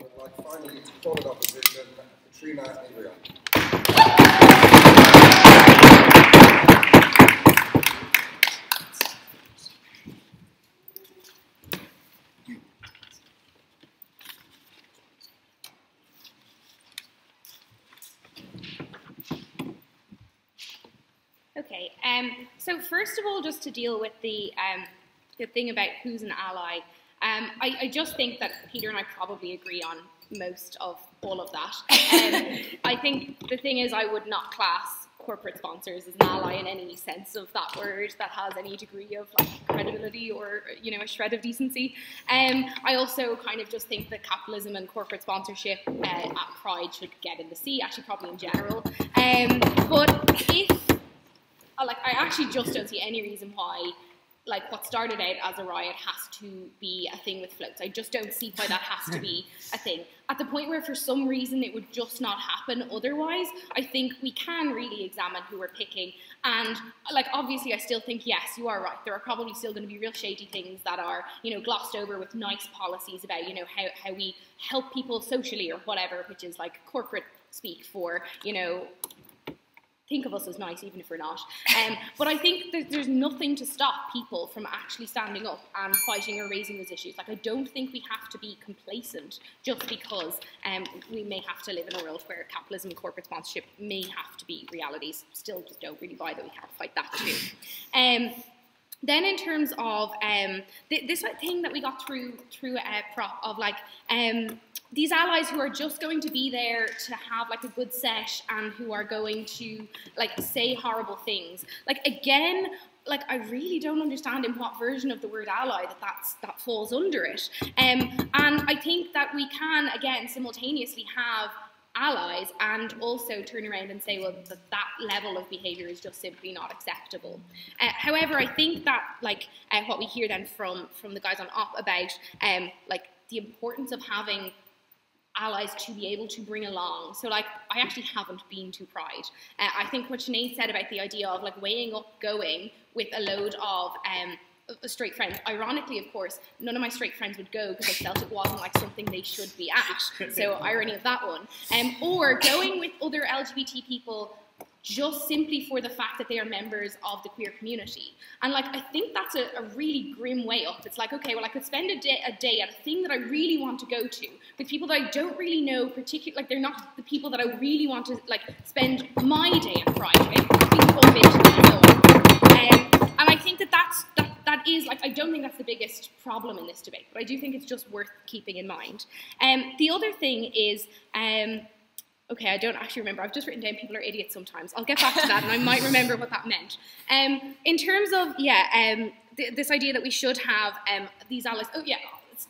would like finally to call it opposition, Katrina Adrian. Okay, so first of all, just to deal with the thing about who's an ally, I just think that Peter and I probably agree on most of all of that. I think the thing is I would not class corporate sponsors as an ally in any sense of that word that has any degree of like credibility or, you know, a shred of decency. I also kind of just think that capitalism and corporate sponsorship at Pride should get in the sea, actually probably in general. But if I actually just don't see any reason why, like, what started out as a riot has to be a thing with floats. I just don't see why that has to be a thing. At the point where for some reason it would just not happen otherwise, I think we can really examine who we're picking. And, like, obviously I still think, yes, you are right. There are probably still going to be real shady things that are, you know, glossed over with nice policies about, you know, how we help people socially or whatever, which is, like, corporate speak for, you know, think of us as nice, even if we're not. But I think that there's nothing to stop people from actually standing up and fighting or raising those issues. Like, I don't think we have to be complacent just because we may have to live in a world where capitalism and corporate sponsorship may have to be realities. Still just don't really buy that we can't fight that too. Then in terms of this thing that we got through Prop of like, these allies who are just going to be there to have like a good set and who are going to like say horrible things. Like, again, like, I really don't understand in what version of the word ally that falls under it. And I think that we can, again, simultaneously have allies and also turn around and say, well, that level of behaviour is just simply not acceptable. However, I think that, like, what we hear then from the guys on OP about, like, the importance of having allies to be able to bring along. So, like, I actually haven't been to Pride. I think what Sinead said about the idea of, like, weighing up going with a load of straight friends. Ironically, of course, none of my straight friends would go because I felt it wasn't like something they should be at. So, irony of that one. Or going with other LGBT people just simply for the fact that they are members of the queer community. And, like, I think that's a really grim way up. It's like, okay, well, I could spend a day at a thing that I really want to go to with people that I don't really know, particularly, like, they're not the people that I really want to, like, spend my day at Pride with, and I think that is, like, I don't think that's the biggest problem in this debate, but I do think it's just worth keeping in mind. The other thing is, okay, I don't actually remember. I've just written down people are idiots sometimes. I'll get back to that and I might remember what that meant. In terms of, this idea that we should have these allies. Oh, yeah,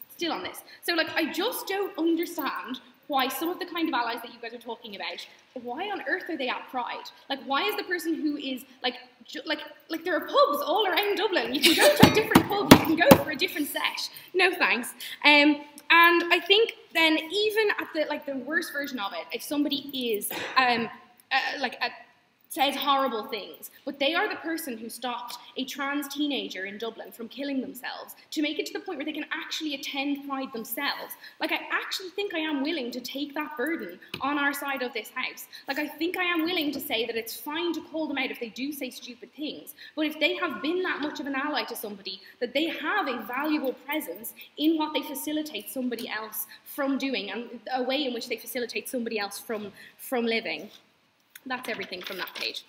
still on this. So, like, I just don't understand why some of the kind of allies that you guys are talking about, why on earth are they at Pride? Like, why is the person who is, like there are pubs all around Dublin. You can go to a different pub, you can go for a different set. No thanks. And I think then even at the worst version of it, if somebody is says horrible things, but they are the person who stopped a trans teenager in Dublin from killing themselves to make it to the point where they can actually attend Pride themselves. Like, I actually think I am willing to take that burden on our side of this house. Like, I think I am willing to say that it's fine to call them out if they do say stupid things, but if they have been that much of an ally to somebody, that they have a valuable presence in what they facilitate somebody else from doing and a way in which they facilitate somebody else from living. That's everything from that page.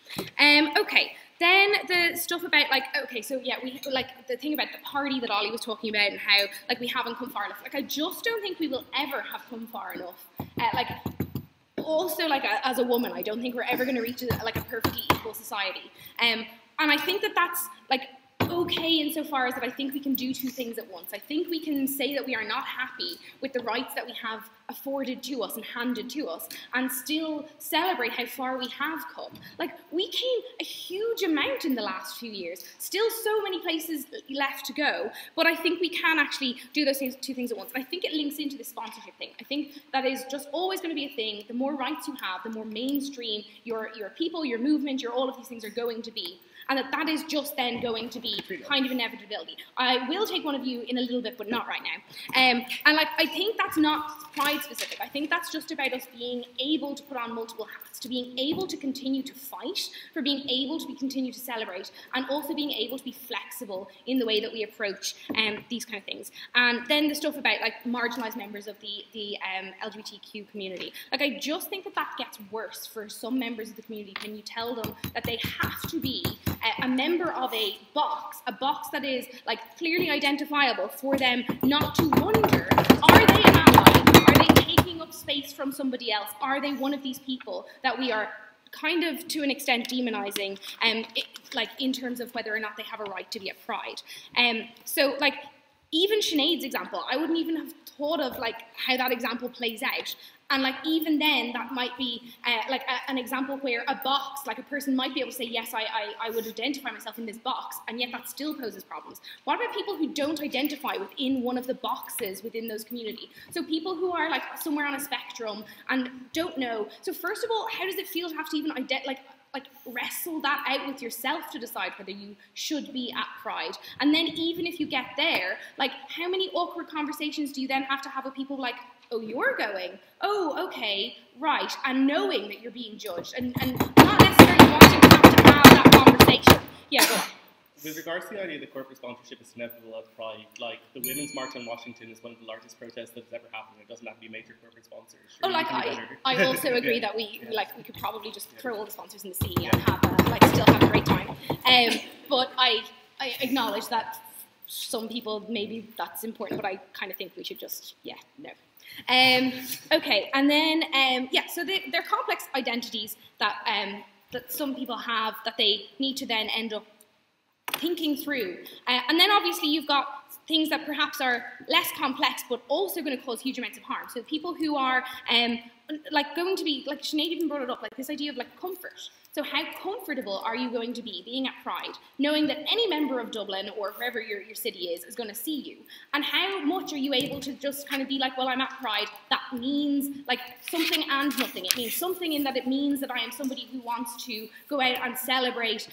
Okay, then the stuff about, like, okay, so yeah, we, like, the thing about the party that Ollie was talking about and how, like, we haven't come far enough. Like, I just don't think we will ever have come far enough. Like, also, like, as a woman, I don't think we're ever going to reach, like, a perfectly equal society. And I think that that's, like, okay insofar as that I think we can do two things at once. I think we can say that we are not happy with the rights that we have afforded to us and handed to us and still celebrate how far we have come. Like, we came a huge amount in the last few years, still so many places left to go, but I think we can actually do those two things at once. And I think it links into the sponsorship thing. I think that is just always going to be a thing. The more rights you have, the more mainstream your people, your movement, your all of these things are going to be. and that is just then going to be kind of inevitability. I will take one of you in a little bit, but not right now. And like, I think that's not pride specific. I think that's just about us being able to put on multiple hats, to being able to continue to fight, for being able to continue to celebrate, and also being able to be flexible in the way that we approach these kind of things. And then the stuff about like marginalised members of the LGBTQ community. Like, I just think that gets worse for some members of the community when you tell them that they have to be a member of a box that is like clearly identifiable for them not to wonder, are they an ally? Are they taking up space from somebody else? Are they one of these people that we are kind of, to an extent, demonising, like in terms of whether or not they have a right to be at Pride? So, like, even Sinead's example, I wouldn't even have thought of like how that example plays out. And like, even then, that might be like an example where a box, like a person might be able to say, yes, I would identify myself in this box, and yet that still poses problems. What about people who don't identify within one of the boxes within those community? So people who are like somewhere on a spectrum and don't know. So first of all, how does it feel to have to even like wrestle that out with yourself to decide whether you should be at Pride? And then even if you get there, like, how many awkward conversations do you then have to have with people like, oh, you're going, oh, okay, right, and knowing that you're being judged, and not necessarily wanting to have that conversation. Yeah, go on. With regards to the idea that corporate sponsorship is inevitable at Pride, like, the Women's March on Washington is one of the largest protests that has ever happened. It doesn't have to be major corporate sponsors. Oh, like, I also agree that we could probably just throw all the sponsors in the sea and have still have a great time. But I acknowledge that some people, maybe that's important, but I kind of think we should just, no. Okay, and then, so they're complex identities that some people have that they need to then end up thinking through. And then obviously you've got things that perhaps are less complex but also going to cause huge amounts of harm. So people who are like going to be, like Sinead even brought it up, like this idea of like comfort. So how comfortable are you going to be being at Pride, knowing that any member of Dublin or wherever your city is going to see you? And how much are you able to just kind of be like, well, I'm at Pride, that means like something and nothing. It means something in that it means that I am somebody who wants to go out and celebrate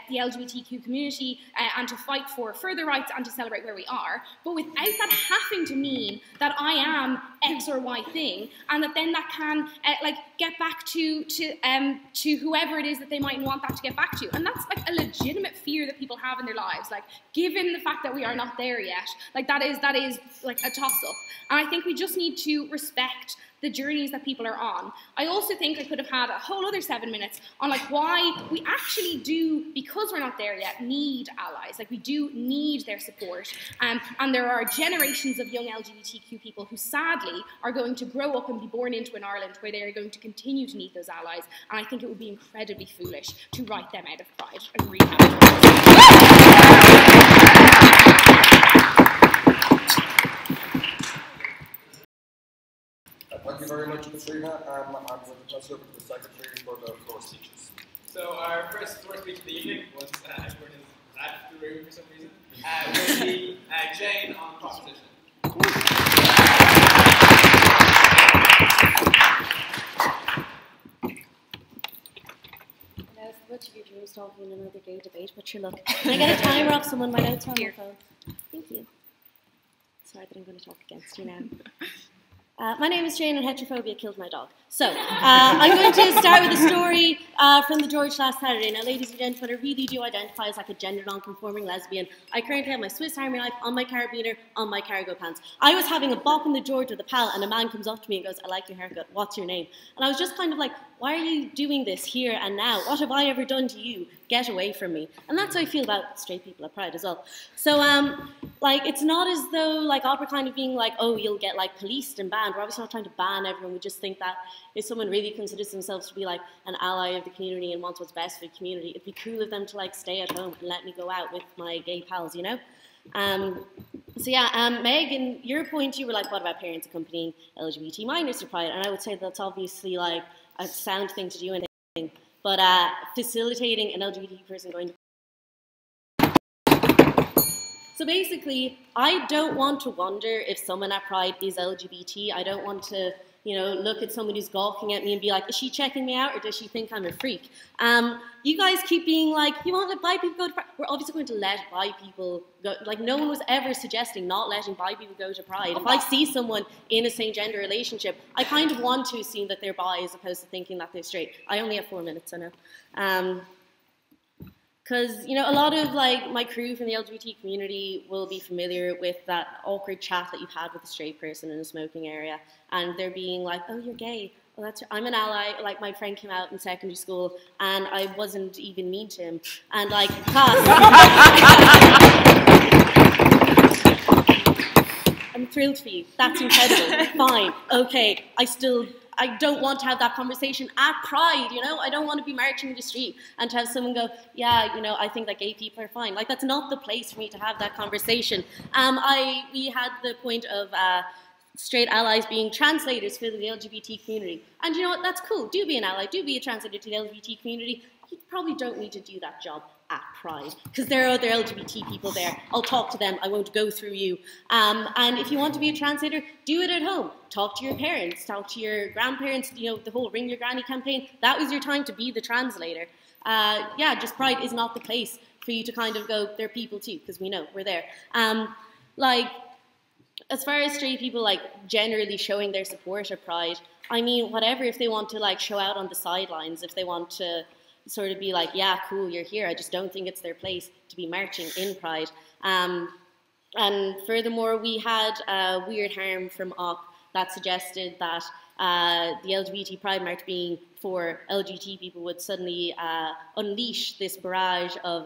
the LGBTQ community and to fight for further rights and to celebrate where we are, but without that having to mean that I am X or Y thing, and that then that can like get back to whoever it is that they might want that to get back to. And that's like a legitimate fear that people have in their lives. Like, given the fact that we are not there yet, like that is like a toss-up. And I think we just need to respect the journeys that people are on. I also think I could have had a whole other 7 minutes on like why we actually do, because we're not there yet, need allies. Like, we do need their support. And there are generations of young LGBTQ people who sadly are going to grow up and be born into an Ireland where they are going to continue to need those allies. And I think it would be incredibly foolish to write them out of Pride and rehab it. Thank you very much, Katrina. I'm going to pass over to the Secretary for the floor speeches. So our first floor speech of the evening was, everyone is out of the room for some reason, will be Jane on proposition. I know much of your dreams talking in another gay debate, but sure, look. Can I get a timer off someone? My notes on my phone. Thank you. Sorry that I'm going to talk against you now. My name is Jane and heterophobia killed my dog. So, I'm going to start with a story from the George last Saturday. Now, ladies and gentlemen, I really do identify as like a gender non-conforming lesbian. I currently have my Swiss Army knife on my carabiner, on my cargo pants. I was having a bop in the George with a pal, and a man comes up to me and goes, I like your haircut, what's your name? And I was just kind of like, why are you doing this here and now? What have I ever done to you? Get away from me. And that's how I feel about straight people at Pride as well. So, like, it's not as though, like, opera kind of being like, oh, you'll get, like, policed and banned. We're obviously not trying to ban everyone. We just think that if someone really considers themselves to be, like, an ally of the community and wants what's best for the community, it'd be cool of them to, like, stay at home and let me go out with my gay pals, you know? So yeah, Meg, in your point, you were like, what about parents accompanying LGBT minors to Pride? And I would say that's obviously, like, a sound thing to do, and thing. But facilitating an LGBT person going to... So basically, I don't want to wonder if someone at Pride is LGBT. I don't want to you know, look at someone who's gawking at me and be like, is she checking me out or does she think I'm a freak? You guys keep being like, you won't let bi people go to Pride. We're obviously going to let bi people go. Like, no one was ever suggesting not letting bi people go to Pride. If I see someone in a same-gender relationship, I kind of want to assume that they're bi as opposed to thinking that they're straight. I only have 4 minutes, I know. Because, you know, a lot of, like, my crew from the LGBT community will be familiar with that awkward chat that you've had with a straight person in a smoking area, and they're being like, oh, you're gay. Well, I'm an ally. Like, my friend came out in secondary school, and I wasn't even mean to him. And, like, I'm thrilled for you. That's incredible. Fine. Okay. I don't want to have that conversation at Pride, you know? I don't want to be marching in the street and to have someone go, yeah, you know, I think that gay people are fine. Like, that's not the place for me to have that conversation. We had the point of straight allies being translators for the LGBT community. And you know what? That's cool. Do be an ally. Do be a translator to the LGBT community. You probably don't need to do that job at Pride, because there are other LGBT people there. I'll talk to them. I won't go through you. And if you want to be a translator, do it at home. Talk to your parents. Talk to your grandparents. You know, the whole Ring Your Granny campaign. That was your time to be the translator. Yeah, just Pride is not the place for you to kind of go, they're people too, because we know, we're there. Like, as far as straight people, like, generally showing their support at Pride, I mean, whatever, if they want to, like, show out on the sidelines, if they want to sort of be like, yeah, cool, you're here. I just don't think it's their place to be marching in Pride. And furthermore, we had Weird Harm from OP that suggested that the LGBT Pride March being for LGBT people would suddenly unleash this barrage of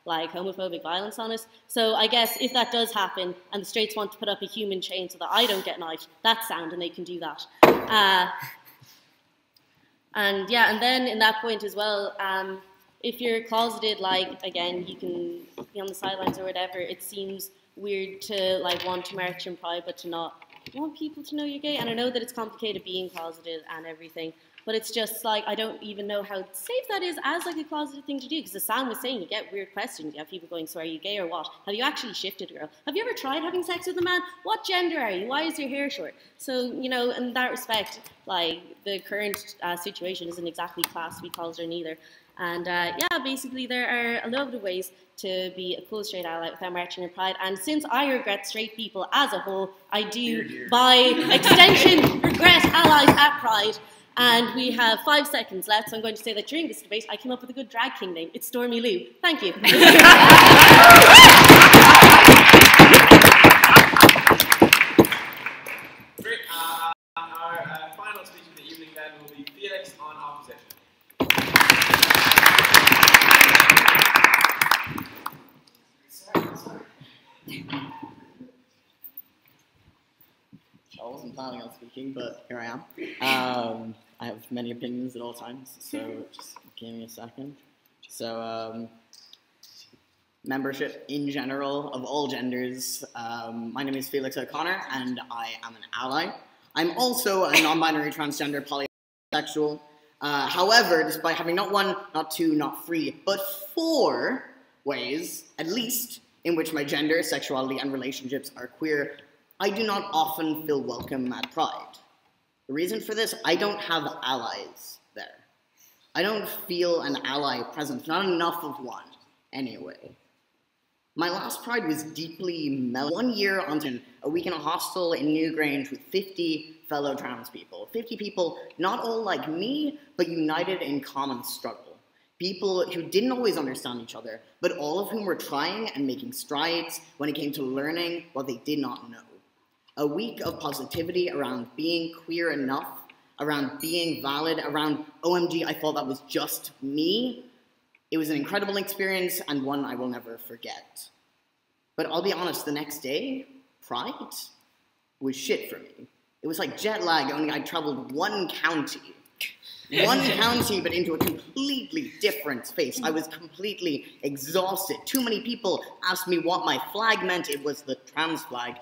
like homophobic violence on us. So I guess if that does happen and the straights want to put up a human chain so that I don't get knifed, that's sound and they can do that. And yeah, and then in that point as well, if you're closeted, like, again, you can be on the sidelines or whatever, it seems weird to, like, want to march in Pride but to not want people to know you're gay. And I know that it's complicated being closeted and everything, but it's just, like, I don't even know how safe that is as, like, a closeted thing to do, because as Sam was saying, you get weird questions. You have people going, so are you gay or what? Have you actually shifted, girl? Have you ever tried having sex with a man? What gender are you? Why is your hair short? So, you know, in that respect, like, the current situation isn't exactly class we closeted either. And, yeah, basically there are a lot of ways to be a cool straight ally without marching in Pride. And since I regret straight people as a whole, I do, by extension, regret allies at Pride. And we have 5 seconds left, so I'm going to say that during this debate, I came up with a good drag king name. It's Stormy Lou. Thank you. Great. Our final speech of the evening then will be Felix on opposition. I wasn't planning on speaking, but here I am. I have many opinions at all times, so just give me a second. So, membership in general of all genders. My name is Felix O'Connor, and I am an ally. I'm also a non-binary transgender polysexual. However, despite having not 1, not 2, not 3, but 4 ways, at least, in which my gender, sexuality, and relationships are queer, I do not often feel welcome at Pride. The reason for this, I don't have allies there. I don't feel an ally presence, not enough of one, anyway. My last Pride was deeply mellow. 1 year onto a week in a hostel in Newgrange with 50 fellow trans people. 50 people, not all like me, but united in common struggle. People who didn't always understand each other, but all of whom were trying and making strides when it came to learning what they did not know. A week of positivity around being queer enough, around being valid, around, OMG, I thought that was just me. It was an incredible experience and one I will never forget. But I'll be honest, the next day, Pride was shit for me. It was like jet lag, only I traveled 1 county. 1 county, but into a completely different space. I was completely exhausted. Too many people asked me what my flag meant. It was the trans flag.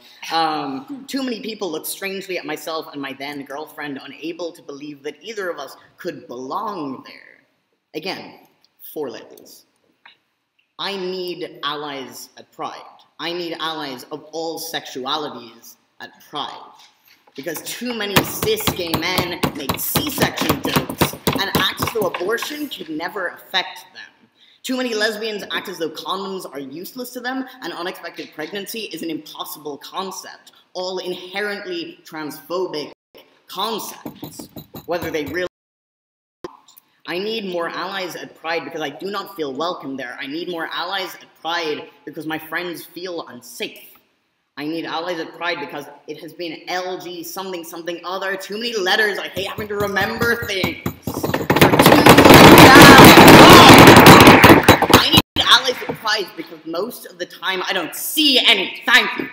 Too many people looked strangely at myself and my then girlfriend, unable to believe that either of us could belong there. Again, 4 labels. I need allies at Pride. I need allies of all sexualities at Pride. because too many cis gay men make C-section jokes and act as though abortion could never affect them. Too many lesbians act as though condoms are useless to them and unexpected pregnancy is an impossible concept, all inherently transphobic concepts, whether they really are not. I need more allies at Pride because I do not feel welcome there. I need more allies at Pride because my friends feel unsafe. I need allies at Pride because it has been LG something something other. Too many letters. I hate having to remember things. I need allies at Pride because most of the time I don't see any. Thank you.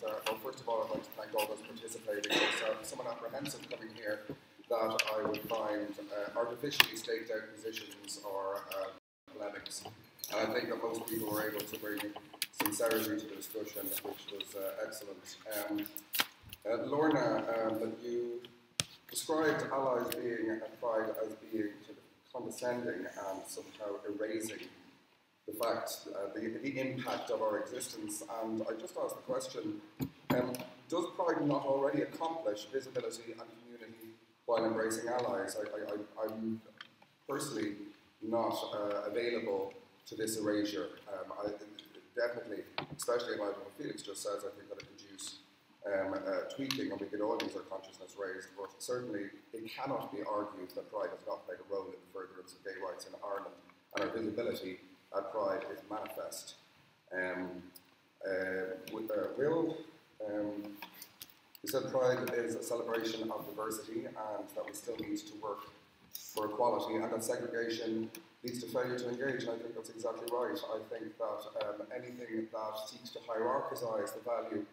Well, first of all, I'd like to thank all those participating. I was somewhat apprehensive coming here that I would find artificially staked out positions or polemics. And I think that most people were able to bring sincerity to the discussion, which was excellent. Lorna, that you described allies being at Pride as being sort of condescending and somehow erasing the fact, the impact of our existence, and I just asked the question, does Pride not already accomplish visibility and community while embracing allies? I'm personally not available to this erasure. Definitely, especially in light of what Felix just says, I think that it could use tweaking, and we could all use our consciousness raised, but certainly it cannot be argued that Pride has not played a role in the furtherance of gay rights in Ireland, and our visibility at Pride is manifest. Will, you said Pride is a celebration of diversity and that we still need to work for equality and that segregation leads to failure to engage, and I think that's exactly right. I think that anything that seeks to hierarchize the value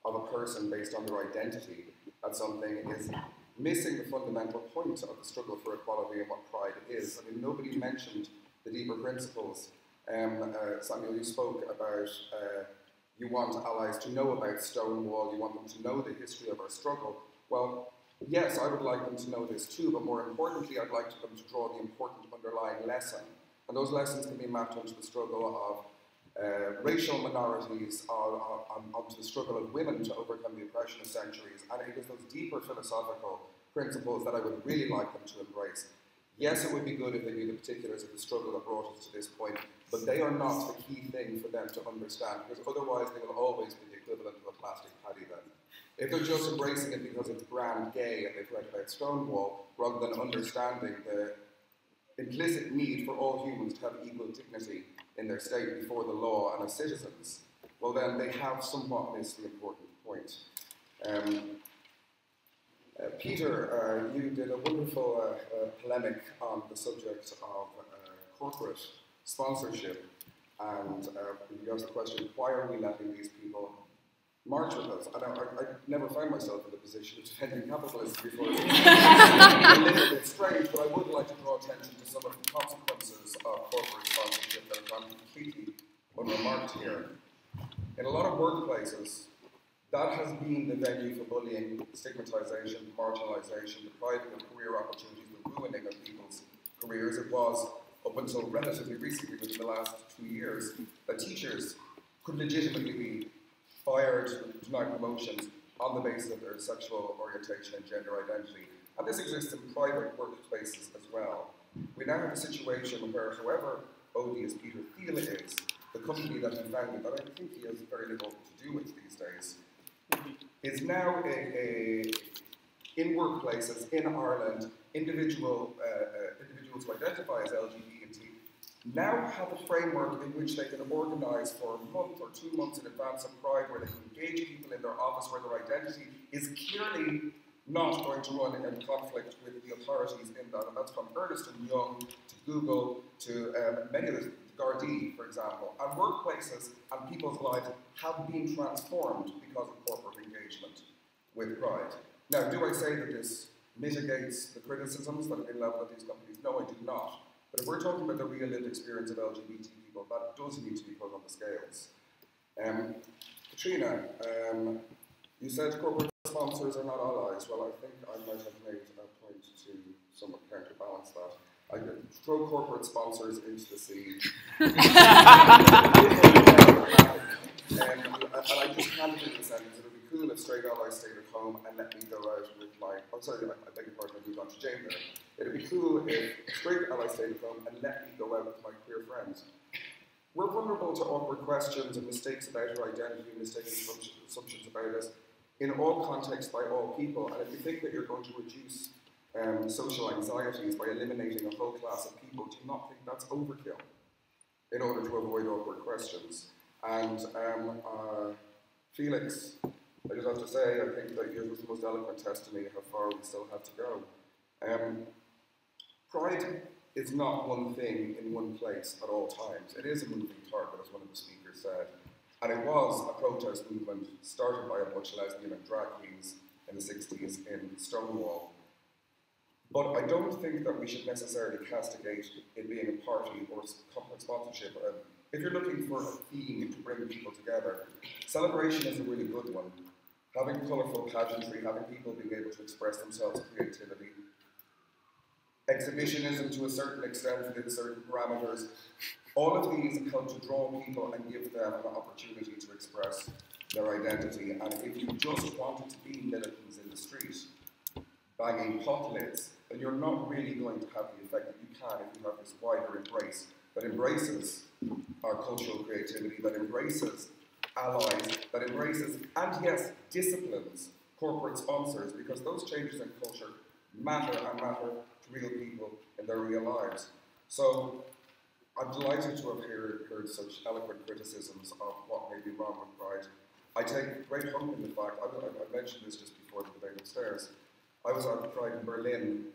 of a person based on their identity at something is missing the fundamental point of the struggle for equality and what Pride is. I mean, nobody mentioned the deeper principles. Samuel, you spoke about you want allies to know about Stonewall, you want them to know the history of our struggle. Well, yes, I would like them to know this too, but more importantly, I'd like them to draw the important underlying lesson. And those lessons can be mapped onto the struggle of racial minorities, onto the struggle of women to overcome the oppression of centuries. And it is those deeper philosophical principles that I would really like them to embrace. Yes, it would be good if they knew the particulars of the struggle that brought us to this point, but they are not the key thing for them to understand, because otherwise they will always be the equivalent of a plastic paddy then. If they're just embracing it because it's brand gay and they've read about Stonewall, rather than understanding the implicit need for all humans to have equal dignity in their state before the law and as citizens, well then they have somewhat missed the important point. Peter, you did a wonderful polemic on the subject of corporate sponsorship, and you asked the question, why are we letting these people march with us? I never found myself in the position of defending capitalism before. It's a little bit strange, but I would like to draw attention to some of the consequences of corporate sponsorship that have gone completely unremarked here. In a lot of workplaces, that has been the venue for bullying, stigmatization, marginalization, depriving of career opportunities, the ruining of people's careers. It was, up until relatively recently, within the last 2 years, that teachers could legitimately be fired, denied promotions on the basis of their sexual orientation and gender identity. And this exists in private workplaces as well. We now have a situation where, however odious Peter Thiel is, the company that he founded, that I think he has very little to do with these days, is now in workplaces in Ireland, individuals who identify as LGBT now have a framework in which they can organise for a month or 2 months in advance of Pride, where they can engage people in their office where their identity is clearly not going to run in conflict with the authorities in that. And that's from Ernst & Young to Google to many of the Gardaí, for example. And workplaces and people's lives have been transformed because of corporate engagement with Pride. Now, do I say that this mitigates the criticisms that have been levelled at these companies? No, I do not. But if we're talking about the real lived experience of LGBT people, that does need to be put on the scales. Katrina, you said corporate sponsors are not allies. Well, I think I might have made a point to somewhat counterbalance that. throw corporate sponsors into the sea. And I just handed in the sentence, it would be cool if straight allies stayed at home and let me go out with my, oh sorry, I beg your pardon, I moved on to Jane there. It would be cool if straight allies stayed at home and let me go out with my queer friends. We're vulnerable to awkward questions and mistakes about our identity, mistaken assumptions about us, in all contexts by all people, and if you think that you're going to reduce social anxieties by eliminating a whole class of people, do you not think that's overkill in order to avoid awkward questions? And Felix, I just have to say, I think that yours was the most eloquent testimony of how far we still have to go. Pride is not one thing in one place at all times. It is a moving target, as one of the speakers said. And it was a protest movement started by a bunch of lesbian and drag queens in the 60s in Stonewall. But I don't think that we should necessarily castigate it being a party or corporate sponsorship. If you're looking for a theme to bring people together, celebration is a really good one. Having colourful pageantry, having people being able to express themselves, creativity. Exhibitionism to a certain extent within certain parameters. All of these help to draw people and give them an opportunity to express their identity. And if you just wanted to be militants in the street, banging pot lids, then you're not really going to have the effect that you can if you have this wider embrace that embraces our cultural creativity, that embraces allies, that embraces, and yes, disciplines corporate sponsors, because those changes in culture matter and matter to real people in their real lives. So I'm delighted to have heard such eloquent criticisms of what may be wrong with Pride. I take great hope in the fact, I mentioned this just before the debate upstairs, I was at Pride in Berlin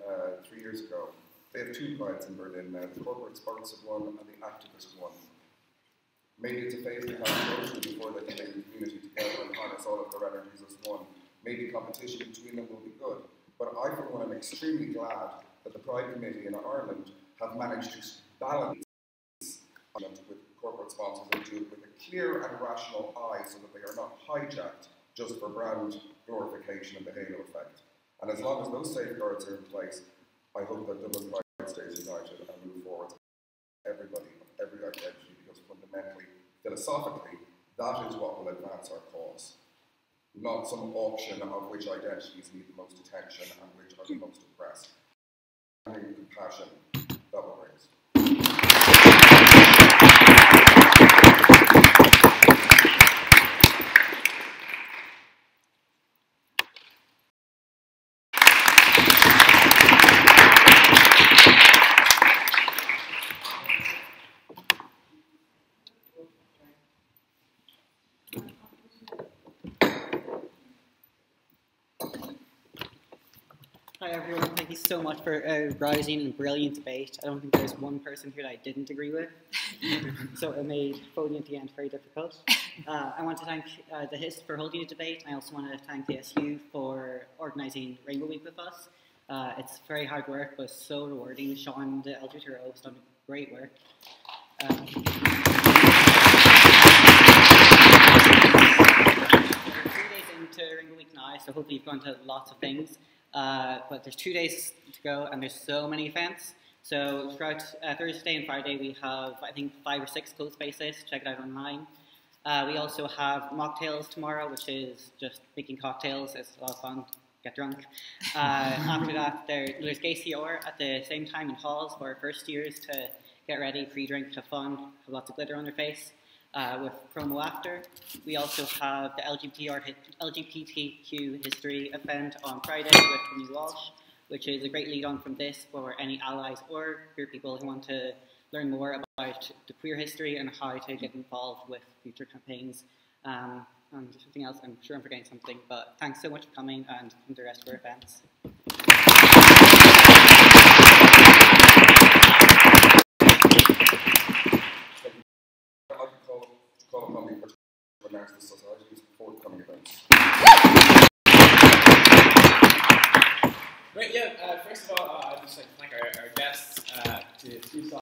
3 years ago. They have 2 Prides in Berlin now, the corporate sponsored one and the activist one. Maybe it's a phase to have to go through before they can bring the community together and harness all of their energies as one. Maybe competition between them will be good. But I, for one, am extremely glad that the Pride Committee in Ireland have managed to balance with corporate sponsors and do it with a clear and rational eye so that they are not hijacked just for brand glorification and the halo effect. And as long as those safeguards are in place, I hope that Dublin Pride stays united and move forward. Everybody, every identity, because fundamentally, philosophically, that is what will advance our cause. Not some auction of which identities need the most attention and which are the most oppressed. And compassion, that will raise. Hi everyone, thank you so much for a rousing and brilliant debate. I don't think there's one person here that I didn't agree with, so it made voting at the end very difficult. I want to thank the HIST for holding the debate. I also want to thank the SU for organising Rainbow Week with us. It's very hard work, but so rewarding. Sean, the LGBTRO, has done great work. 2 days into Rainbow Week now, so hopefully you've gone to lots of things. But there's 2 days to go, and there's so many events. So throughout Thursday and Friday, we have, I think, 5 or 6 closed spaces. Check it out online. We also have mocktails tomorrow, which is just making cocktails. It's a lot of fun. Get drunk. After that, there's Gay CR at the same time in halls for first years to get ready, pre-drink, have fun, have lots of glitter on their face. With promo after. We also have the LGBTQ history event on Friday with Tony Walsh, which is a great lead-on from this for any allies or queer people who want to learn more about the queer history and how to get involved with future campaigns. And something else, I'm sure I'm forgetting something, but thanks so much for coming and the rest of our events. Call upon me to announce the Society's forthcoming events. Great, yeah, first of all, I'd just like to thank our guests, to